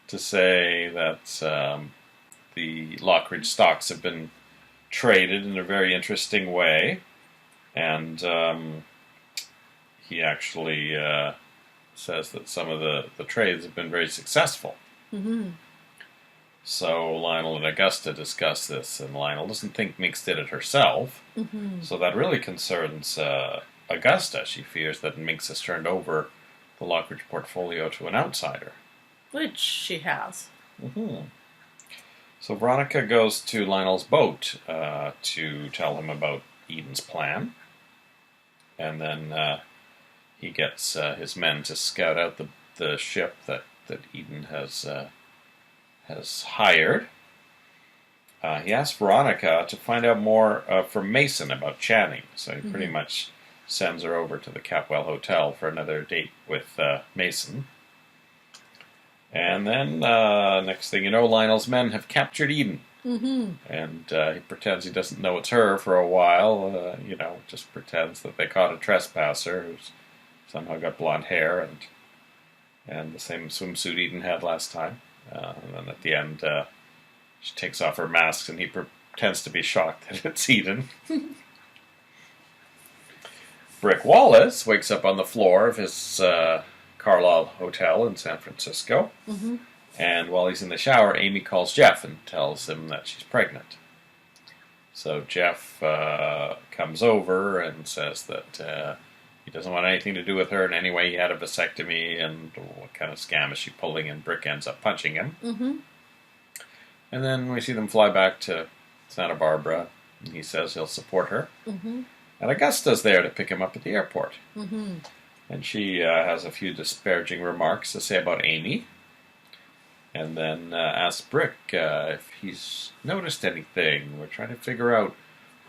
to say that the Lockridge stocks have been traded in a very interesting way, and he actually says that some of the trades have been very successful.
Mm-hmm.
So Lionel and Augusta discuss this, and Lionel doesn't think Minx did it herself.
Mm-hmm.
So that really concerns Augusta. She fears that Minx has turned over the Lockridge portfolio to an outsider.
Which she has.
Mm-hmm. So Veronica goes to Lionel's boat to tell him about Eden's plan. And then he gets his men to scout out the ship that Eden has hired. He asks Veronica to find out more from Mason about Channing, so he pretty much sends her over to the Capwell Hotel for another date with Mason. And then, next thing you know, Lionel's men have captured Eden.
Mm-hmm.
And he pretends he doesn't know it's her for a while, just pretends that they caught a trespasser who's somehow got blonde hair and the same swimsuit Eden had last time. And then at the end, she takes off her mask and he pretends to be shocked that it's Eden. Brick Wallace wakes up on the floor of his Carlisle Hotel in San Francisco.
Mm-hmm.
And while he's in the shower, Amy calls Jeff and tells him that she's pregnant. So Jeff comes over and says that he doesn't want anything to do with her in any way. He had a vasectomy, and what kind of scam is she pulling? And Brick ends up punching him.
Mm-hmm.
And then we see them fly back to Santa Barbara, and he says he'll support her.
Mm-hmm.
And Augusta's there to pick him up at the airport.
Mm-hmm.
And she has a few disparaging remarks to say about Amy. And then asks Brick if he's noticed anything. We're trying to figure out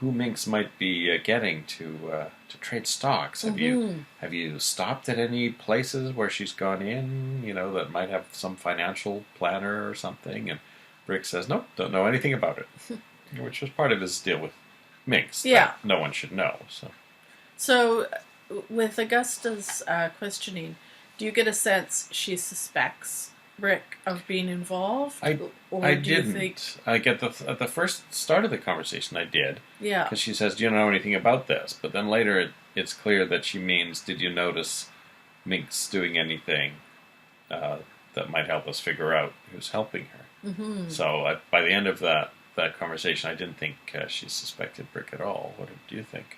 who Minx might be getting to trade stocks. Have you stopped at any places where she's gone in, that might have some financial planner or something? And Brick says, nope, don't know anything about it. Which was part of his deal with Minx.
Yeah.
No one should know.
So with Augusta's questioning, do you get a sense she suspects Brick of being involved?
I didn't.
You think...
I get at the first start of the conversation I did.
Yeah.
Because she says, do you know anything about this? But then later it's clear that she means, did you notice Minx doing anything that might help us figure out who's helping her?
Mm-hmm.
So by the end of that conversation, I didn't think she suspected Brick at all. What do you think?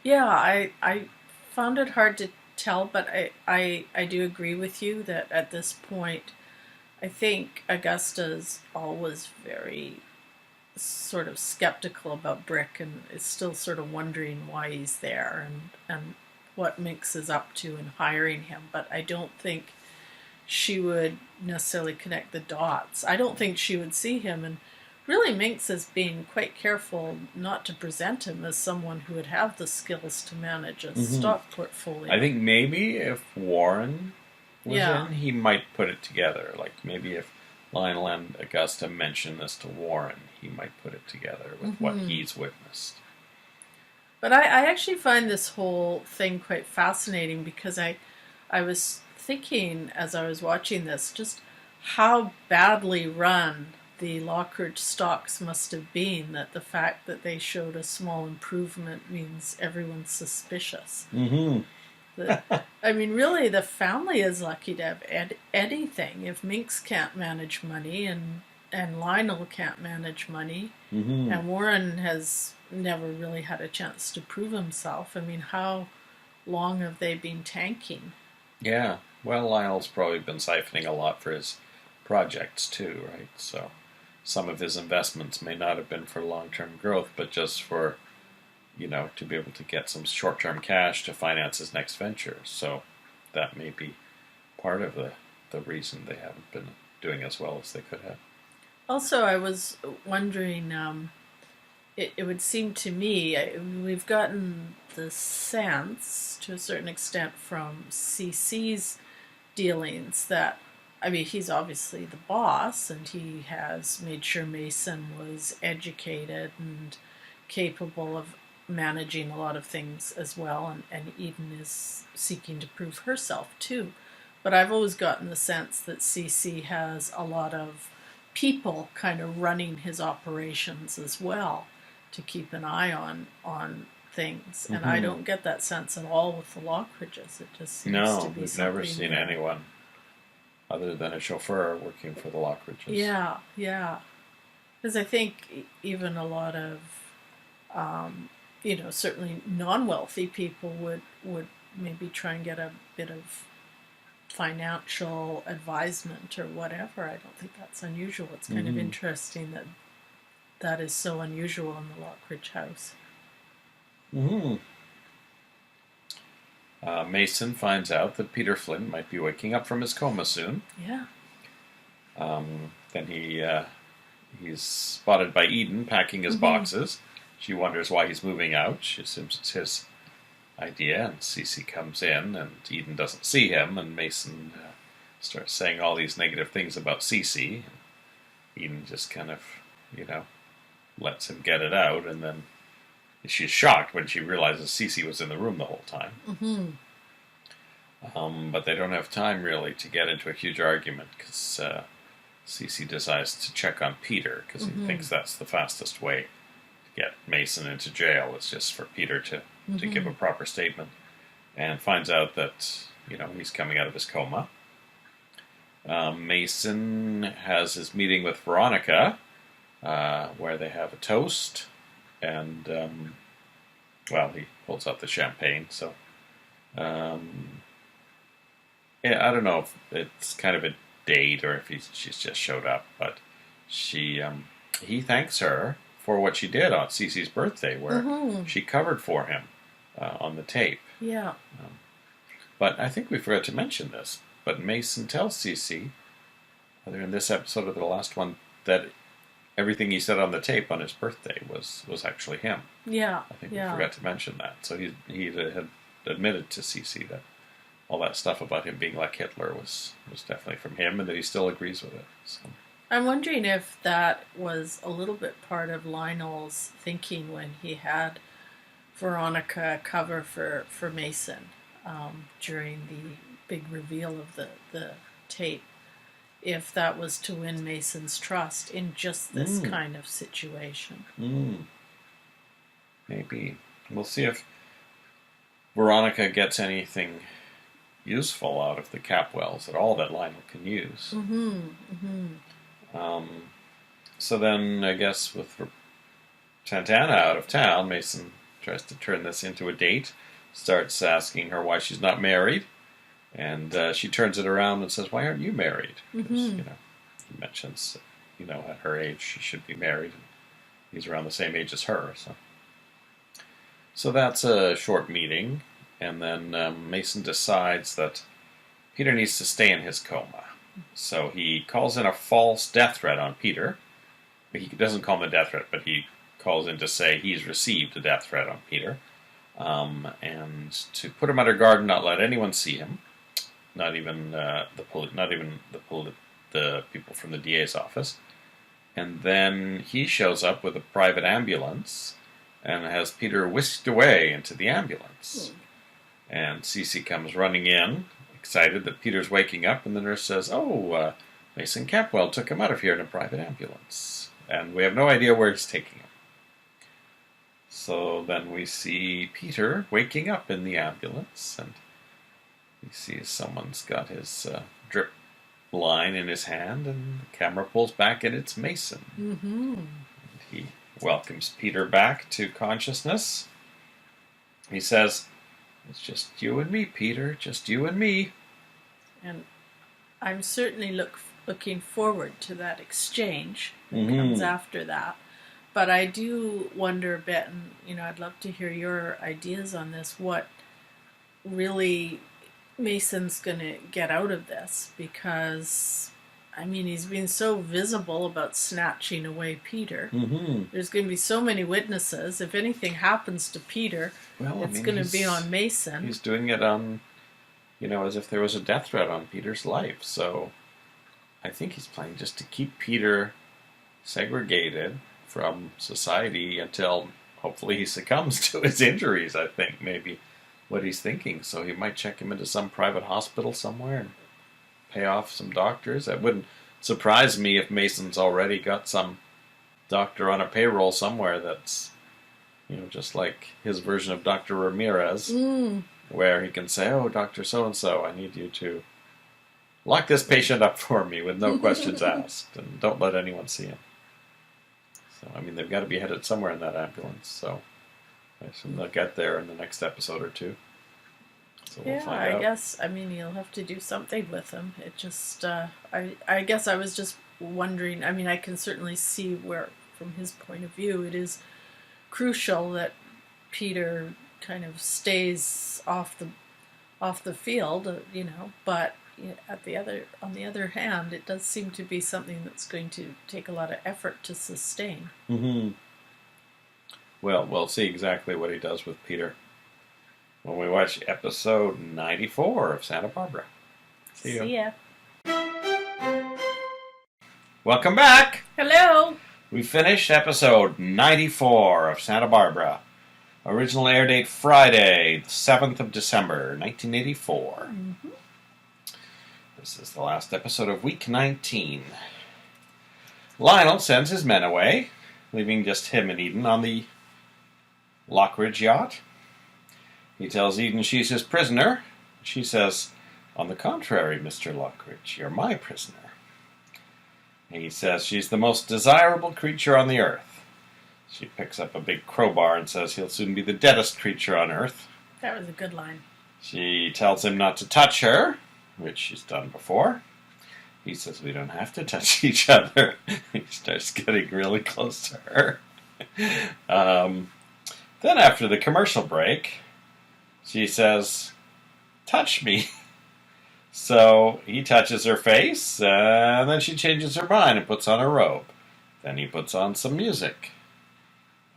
Yeah, I found it hard to tell, but I do agree with you that at this point, I think Augusta's always very sort of skeptical about Brick and is still sort of wondering why he's there and what Minx is up to in hiring him. But I don't think she would necessarily connect the dots. I don't think she would see him, and really Minx is being quite careful not to present him as someone who would have the skills to manage a stock portfolio.
I think maybe if Warren was
Yeah.
in, he might put it together. Like maybe if Lionel and Augusta mention this to Warren, he might put it together with what he's witnessed.
But I actually find this whole thing quite fascinating because I was thinking as I was watching this just how badly run the Lockridge stocks must have been, that the fact that they showed a small improvement means everyone's suspicious. I mean, really, the family is lucky to have anything. If Minx can't manage money and Lionel can't manage money, and Warren has never really had a chance to prove himself. I mean, how long have they been tanking?
Yeah, well, Lionel's probably been siphoning a lot for his projects too, right? So some of his investments may not have been for long-term growth, but just for, to be able to get some short-term cash to finance his next venture. So that may be part of the reason they haven't been doing as well as they could have.
Also, I was wondering, it would seem to me, we've gotten the sense, to a certain extent, from CC's dealings that, I mean, he's obviously the boss, and he has made sure Mason was educated and capable of managing a lot of things as well, and Eden is seeking to prove herself too. But I've always gotten the sense that CC has a lot of people kind of running his operations as well to keep an eye on things. And I don't get that sense at all with the Lockridges. It just seems to be
we've never seen anyone other than a chauffeur working for the Lockridges.
Yeah, yeah. Because I think even a lot of, certainly non-wealthy people would maybe try and get a bit of financial advisement or whatever. I don't think that's unusual. It's kind of interesting that is so unusual in the Lockridge house.
Mason finds out that Peter Flynn might be waking up from his coma soon.
Yeah.
Then he's spotted by Eden packing his boxes. She wonders why he's moving out. She assumes it's his idea, and Cece comes in, and Eden doesn't see him, and Mason starts saying all these negative things about Cece. Eden just kind of, lets him get it out, and then she's shocked when she realizes Cece was in the room the whole time. But they don't have time, really, to get into a huge argument, because Cece decides to check on Peter, because he thinks that's the fastest way to get Mason into jail. It's just for Peter to give a proper statement, and finds out that, he's coming out of his coma. Mason has his meeting with Veronica, where they have a toast, and, he pulls out the champagne, so, yeah, I don't know if it's kind of a date or if she's just showed up, but he thanks her for what she did on Cece's birthday, where she covered for him on the tape.
Yeah.
But I think we forgot to mention this, but Mason tells Cece, either in this episode or the last one, that everything he said on the tape on his birthday was actually him.
Yeah.
I think we forgot to mention that. So he had admitted to Cece that all that stuff about him being like Hitler was definitely from him, and that he still agrees with it. So.
I'm wondering if that was a little bit part of Lionel's thinking when he had Veronica cover for Mason during the big reveal of the tape. If that was to win Mason's trust in just this kind of situation.
Maybe. We'll see if Veronica gets anything useful out of the Capwells at all that Lionel can use. So then, I guess, with Santana out of town, Mason tries to turn this into a date, starts asking her why she's not married, and she turns it around and says, "Why aren't you married?" Because, he mentions, at her age she should be married. He's around the same age as her. So that's a short meeting, and then Mason decides that Peter needs to stay in his coma. So he calls in a false death threat on Peter. He doesn't call him a death threat, but he calls in to say he's received a death threat on Peter, and to put him under guard and not let anyone see him, not even the people from the DA's office. And then he shows up with a private ambulance and has Peter whisked away into the ambulance. And Cece comes running in, excited that Peter's waking up, and the nurse says, Mason Campwell took him out of here in a private ambulance, and we have no idea where he's taking him. So then we see Peter waking up in the ambulance, and he sees someone's got his drip line in his hand, and the camera pulls back, and it's Mason.
Mm-hmm.
He welcomes Peter back to consciousness. He says, "It's just you and me, Peter, just you and me."
And I'm certainly looking forward to that exchange that comes after that. But I do wonder a bit, and I'd love to hear your ideas on this, what really Mason's going to get out of this, because he's been so visible about snatching away Peter.
Mm-hmm.
There's going to be so many witnesses. If anything happens to Peter, it's going to be on Mason.
He's doing it on, as if there was a death threat on Peter's life. So I think he's playing just to keep Peter segregated from society until hopefully he succumbs to his injuries, I think, maybe what he's thinking. So he might check him into some private hospital somewhere and pay off some doctors. That wouldn't surprise me if Mason's already got some doctor on a payroll somewhere that's, just like his version of Dr. Ramirez, where he can say, Dr. So-and-so, I need you to lock this patient up for me with no questions asked, and don't let anyone see him. So, they've got to be headed somewhere in that ambulance, so I assume they'll get there in the next episode or two. So we'll find out.
I guess, you'll have to do something with him. It just, I guess I was just wondering, I can certainly see where, from his point of view, it is crucial that Peter kind of stays off the field, but on the other hand, it does seem to be something that's going to take a lot of effort to sustain.
Mm-hmm. Well, we'll see exactly what he does with Peter when we watch episode 94 of Santa Barbara. See
ya.
Welcome back.
Hello.
We finished episode 94 of Santa Barbara. Original air date Friday, the 7th of December, 1984. Mm-hmm. This is the last episode of week 19. Lionel sends his men away, leaving just him and Eden on the Lockridge yacht. He tells Eden she's his prisoner. She says, "On the contrary, Mr. Lockridge, you're my prisoner." And he says she's the most desirable creature on the earth. She picks up a big crowbar and says he'll soon be the deadest creature on earth.
That was a good line.
She tells him not to touch her, which she's done before. He says we don't have to touch each other. He starts getting really close to her. Then after the commercial break, she says, "Touch me." So he touches her face, and then she changes her mind and puts on a robe. Then he puts on some music.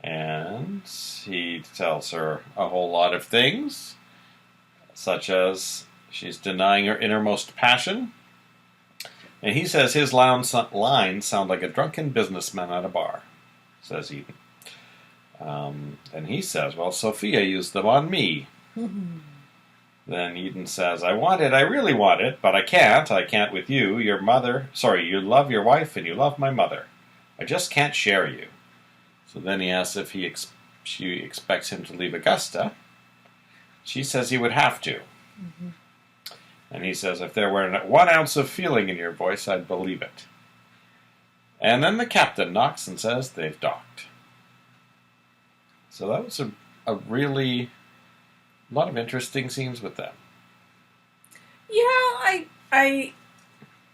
And he tells her a whole lot of things, such as she's denying her innermost passion. And he says his lines sound like a drunken businessman at a bar, says Eden. And he says, "Well, Sophia used them on me." Then Eden says, "I really want it, but I can't. I can't with you. You love your wife and you love my mother. I just can't share you." So then he asks if she expects him to leave Augusta. She says he would have to. Mm-hmm. And he says, "If there were 1 ounce of feeling in your voice, I'd believe it." And then the captain knocks and says they've docked. So that was a really lot of interesting scenes with them.
Yeah, I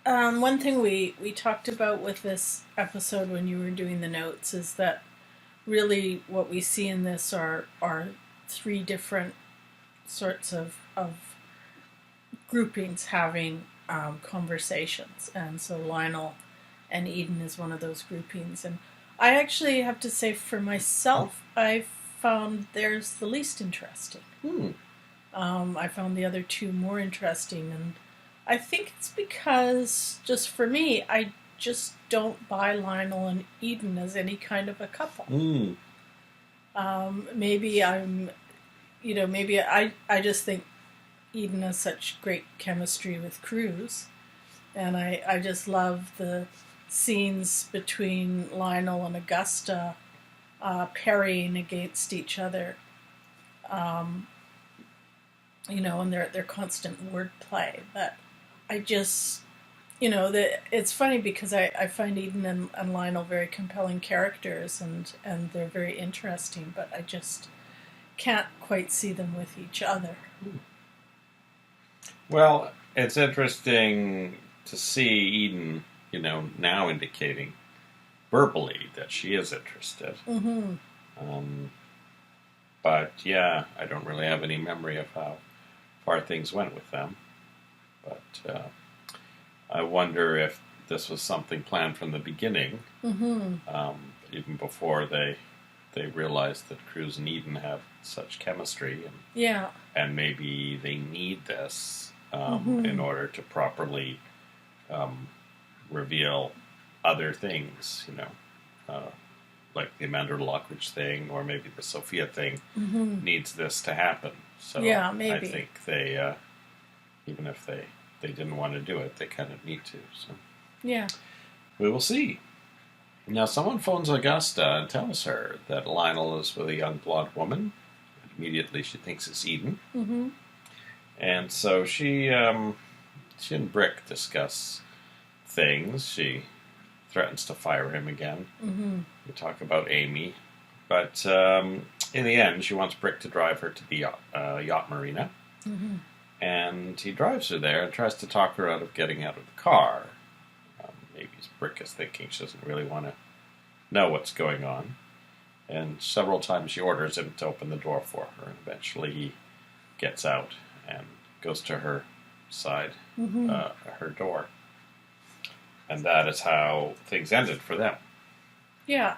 one thing we talked about with this episode when you were doing the notes is that really what we see in this are three different sorts of groupings having conversations. And so Lionel and Eden is one of those groupings. And I actually have to say for myself, I found theirs the least interesting. I found the other two more interesting. And I think it's because, just for me, I just don't buy Lionel and Eden as any kind of a couple. Maybe I just think Eden has such great chemistry with Cruz. And I just love the scenes between Lionel and Augusta parrying against each other. And their constant wordplay. But I just, it's funny because I find Eden and Lionel very compelling characters and they're very interesting, but I just can't quite see them with each other.
Well, it's interesting to see Eden, now indicating verbally that she is interested. But yeah, I don't really have any memory of how far things went with them. But I wonder if this was something planned from the beginning, even before they realized that Cruz and Eden have such chemistry, and maybe they need this in order to properly reveal other things, like the Amanda Lockridge thing, or maybe the Sophia thing needs this to happen. So
yeah, maybe.
I think they, even if they didn't want to do it, they kind of need to. So
yeah,
we will see. Now, someone phones Augusta and tells her that Lionel is with a young blonde woman. Immediately, she thinks it's Eden. And so she and Brick discuss things. She threatens to fire him again. We talk about Amy. But in the end, she wants Brick to drive her to the yacht marina. And he drives her there and tries to talk her out of getting out of the car. Maybe Brick is thinking she doesn't really want to know what's going on. And several times she orders him to open the door for her. And eventually he gets out and goes to her side, her door. And that is how things ended for them.
Yeah.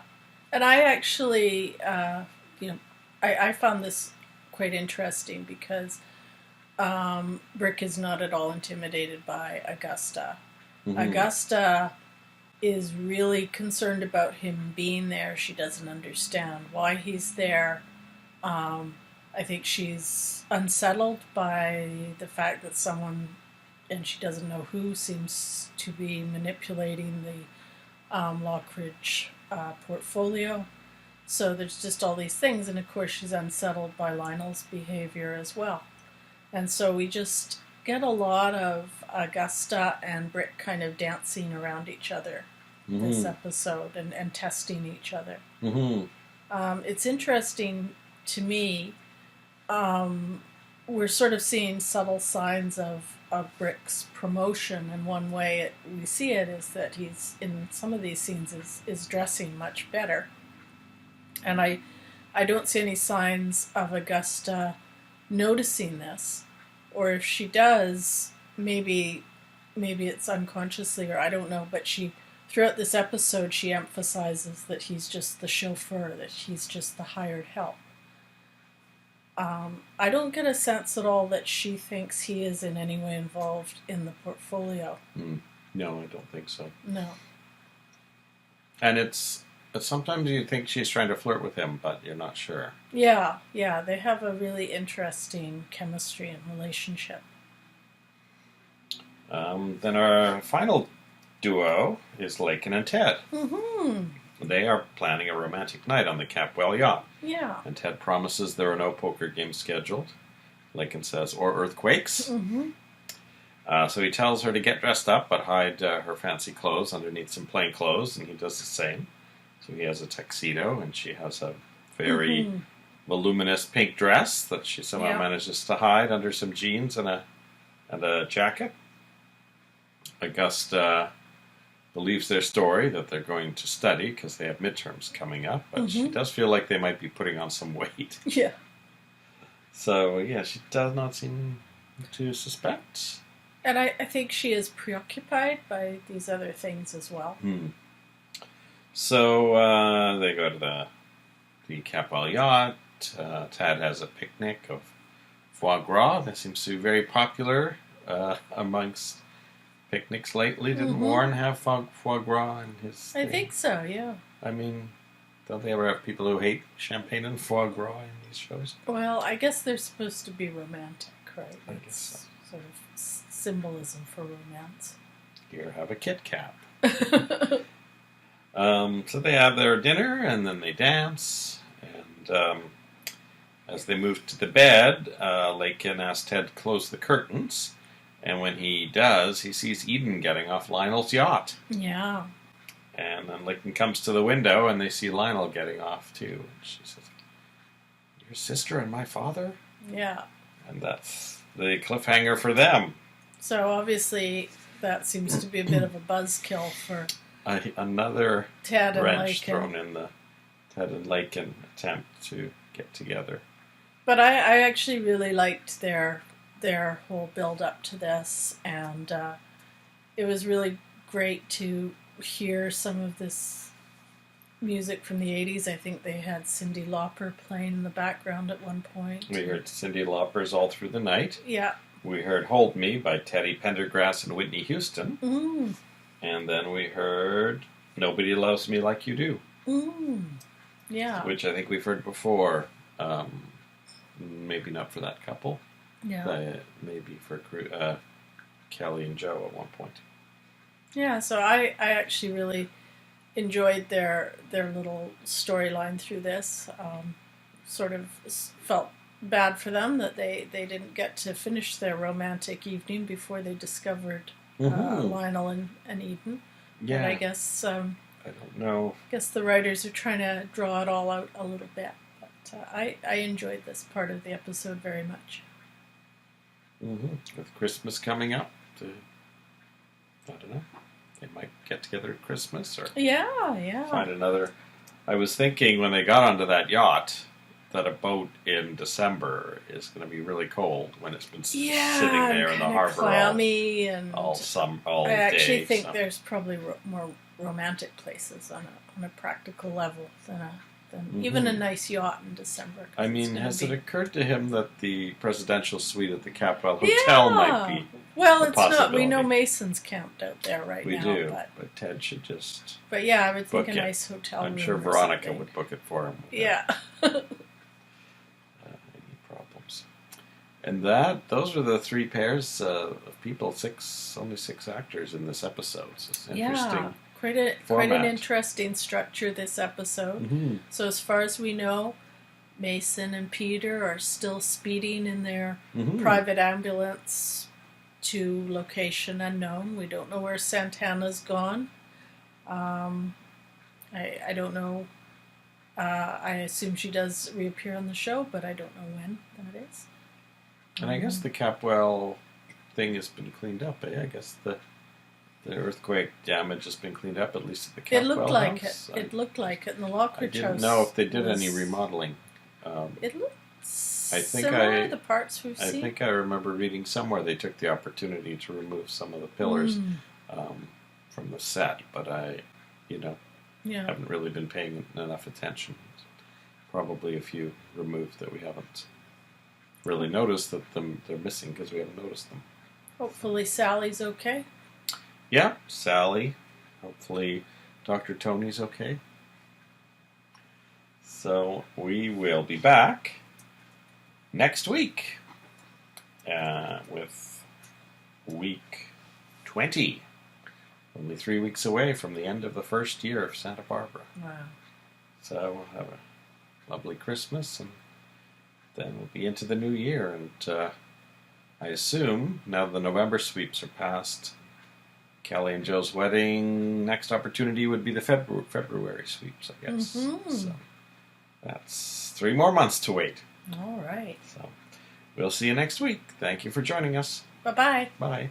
And I actually, I found this quite interesting because Brick is not at all intimidated by Augusta. Augusta is really concerned about him being there. She doesn't understand why he's there. I think she's unsettled by the fact that someone, and she doesn't know who, seems to be manipulating the Lockridge portfolio. So there's just all these things, and of course she's unsettled by Lionel's behavior as well. And so we just get a lot of Augusta and Brick kind of dancing around each other this episode and testing each other. It's interesting to me. We're sort of seeing subtle signs of Brick's promotion, and one way we see it is that he's, in some of these scenes, is dressing much better. And I don't see any signs of Augusta noticing this, or if she does, maybe it's unconsciously, or I don't know, but throughout this episode she emphasizes that he's just the chauffeur, that he's just the hired help. I don't get a sense at all that she thinks he is in any way involved in the portfolio.
No, I don't think so.
No.
And sometimes you think she's trying to flirt with him, but you're not sure.
Yeah, they have a really interesting chemistry and relationship.
Then our final duo is Lakin and Ted. They are planning a romantic night on the Capwell yacht.
Yeah.
And Ted promises there are no poker games scheduled. Lakin says, or earthquakes. So he tells her to get dressed up, but hide her fancy clothes underneath some plain clothes, and he does the same. So he has a tuxedo, and she has a very voluminous pink dress that she somehow manages to hide under some jeans and a jacket. Augusta believes their story that they're going to study because they have midterms coming up, but she does feel like they might be putting on some weight.
Yeah.
So, yeah, she does not seem to suspect.
And I think she is preoccupied by these other things as well.
So they go to the Capwell yacht. Tad has a picnic of foie gras. That seems to be very popular amongst picnics lately. Didn't Warren have foie gras in his thing?
I think so, yeah.
I mean, don't they ever have people who hate champagne and foie gras in these shows?
Well, I guess they're supposed to be romantic, right?
I guess so.
Sort of symbolism for romance.
Here, have a Kit Kat. So they have their dinner, and then they dance, and as they move to the bed, Lakin asks Ted to close the curtains, and when he does, he sees Eden getting off Lionel's yacht.
Yeah.
And then Lakin comes to the window, and they see Lionel getting off, too. And she says, "Your sister and my father?"
Yeah.
And that's the cliffhanger for them.
So obviously that seems to be a bit of a buzzkill for
Another
Ted and
wrench
Lakin.
thrown in the Ted and Lakin attempt to get together.
But I actually really liked their whole build up to this, and it was really great to hear some of this music from the 80s. I think they had Cyndi Lauper playing in the background at one point.
We heard Cyndi Lauper's All Through the Night.
Yeah.
We heard Hold Me by Teddy Pendergrass and Whitney Houston.
Mm.
And then we heard Nobody Loves Me Like You Do.
Mm. Yeah.
Which I think we've heard before. Maybe not for that couple.
Yeah.
Maybe for Kelly and Joe at one point.
Yeah, so I actually really enjoyed their little storyline through this. Sort of felt bad for them that they didn't get to finish their romantic evening before they discovered Lionel and Eden.
Yeah.
But I guess
I don't know.
I guess the writers are trying to draw it all out a little bit. But I enjoyed this part of the episode very much.
With Christmas coming up, I don't know. They might get together at Christmas or
Yeah.
find another. I was thinking when they got onto that yacht that a boat in December is going to be really cold when it's been sitting there in the harbor
clammy
all
I
day.
actually think there's probably more romantic places on a practical level than even a nice yacht in December.
I mean, has it occurred to him that the presidential suite at the Capwell Hotel might be?
Well,
a
it's not. We know
possibility?
Mason's camped out there right
We
now.
do, but Ted should just.
But yeah, I would think
book
a
it.
nice hotel
I'm
room
sure
or
Veronica
something.
would book it for him.
Yeah.
Any problems? And those were the three pairs of people. Only six actors in this episode. So it's interesting.
Yeah. Quite an
format.
interesting structure this episode. So as far as we know, Mason and Peter are still speeding in their private ambulance to location unknown. We don't know where Santana's gone. I don't know. I assume she does reappear on the show, but I don't know when that is.
And I guess the Capwell thing has been cleaned up. I guess the earthquake damage has been cleaned up, at least at the Capwell
It looked like
house.
it looked like it in the
I
Lockridge
didn't
house.
know if they did any remodeling.
It looked
I think
similar to the parts we've
I
seen.
think I remember reading somewhere they took the opportunity to remove some of the pillars from the set, but I haven't really been paying enough attention. Probably a few removed that we haven't really noticed that they're missing because we haven't noticed them.
Hopefully Sally's okay.
Yeah, Sally. Hopefully Dr. Tony's okay. So we will be back next week with week 20. Only 3 weeks away from the end of the first year of Santa Barbara.
Wow.
So we'll have a lovely Christmas, and then we'll be into the new year. And I assume, now the November sweeps are past, Kelly and Joe's wedding, next opportunity would be the February sweeps, I guess. So that's 3 more months to wait.
All right.
So we'll see you next week. Thank you for joining us.
Bye-bye.
Bye.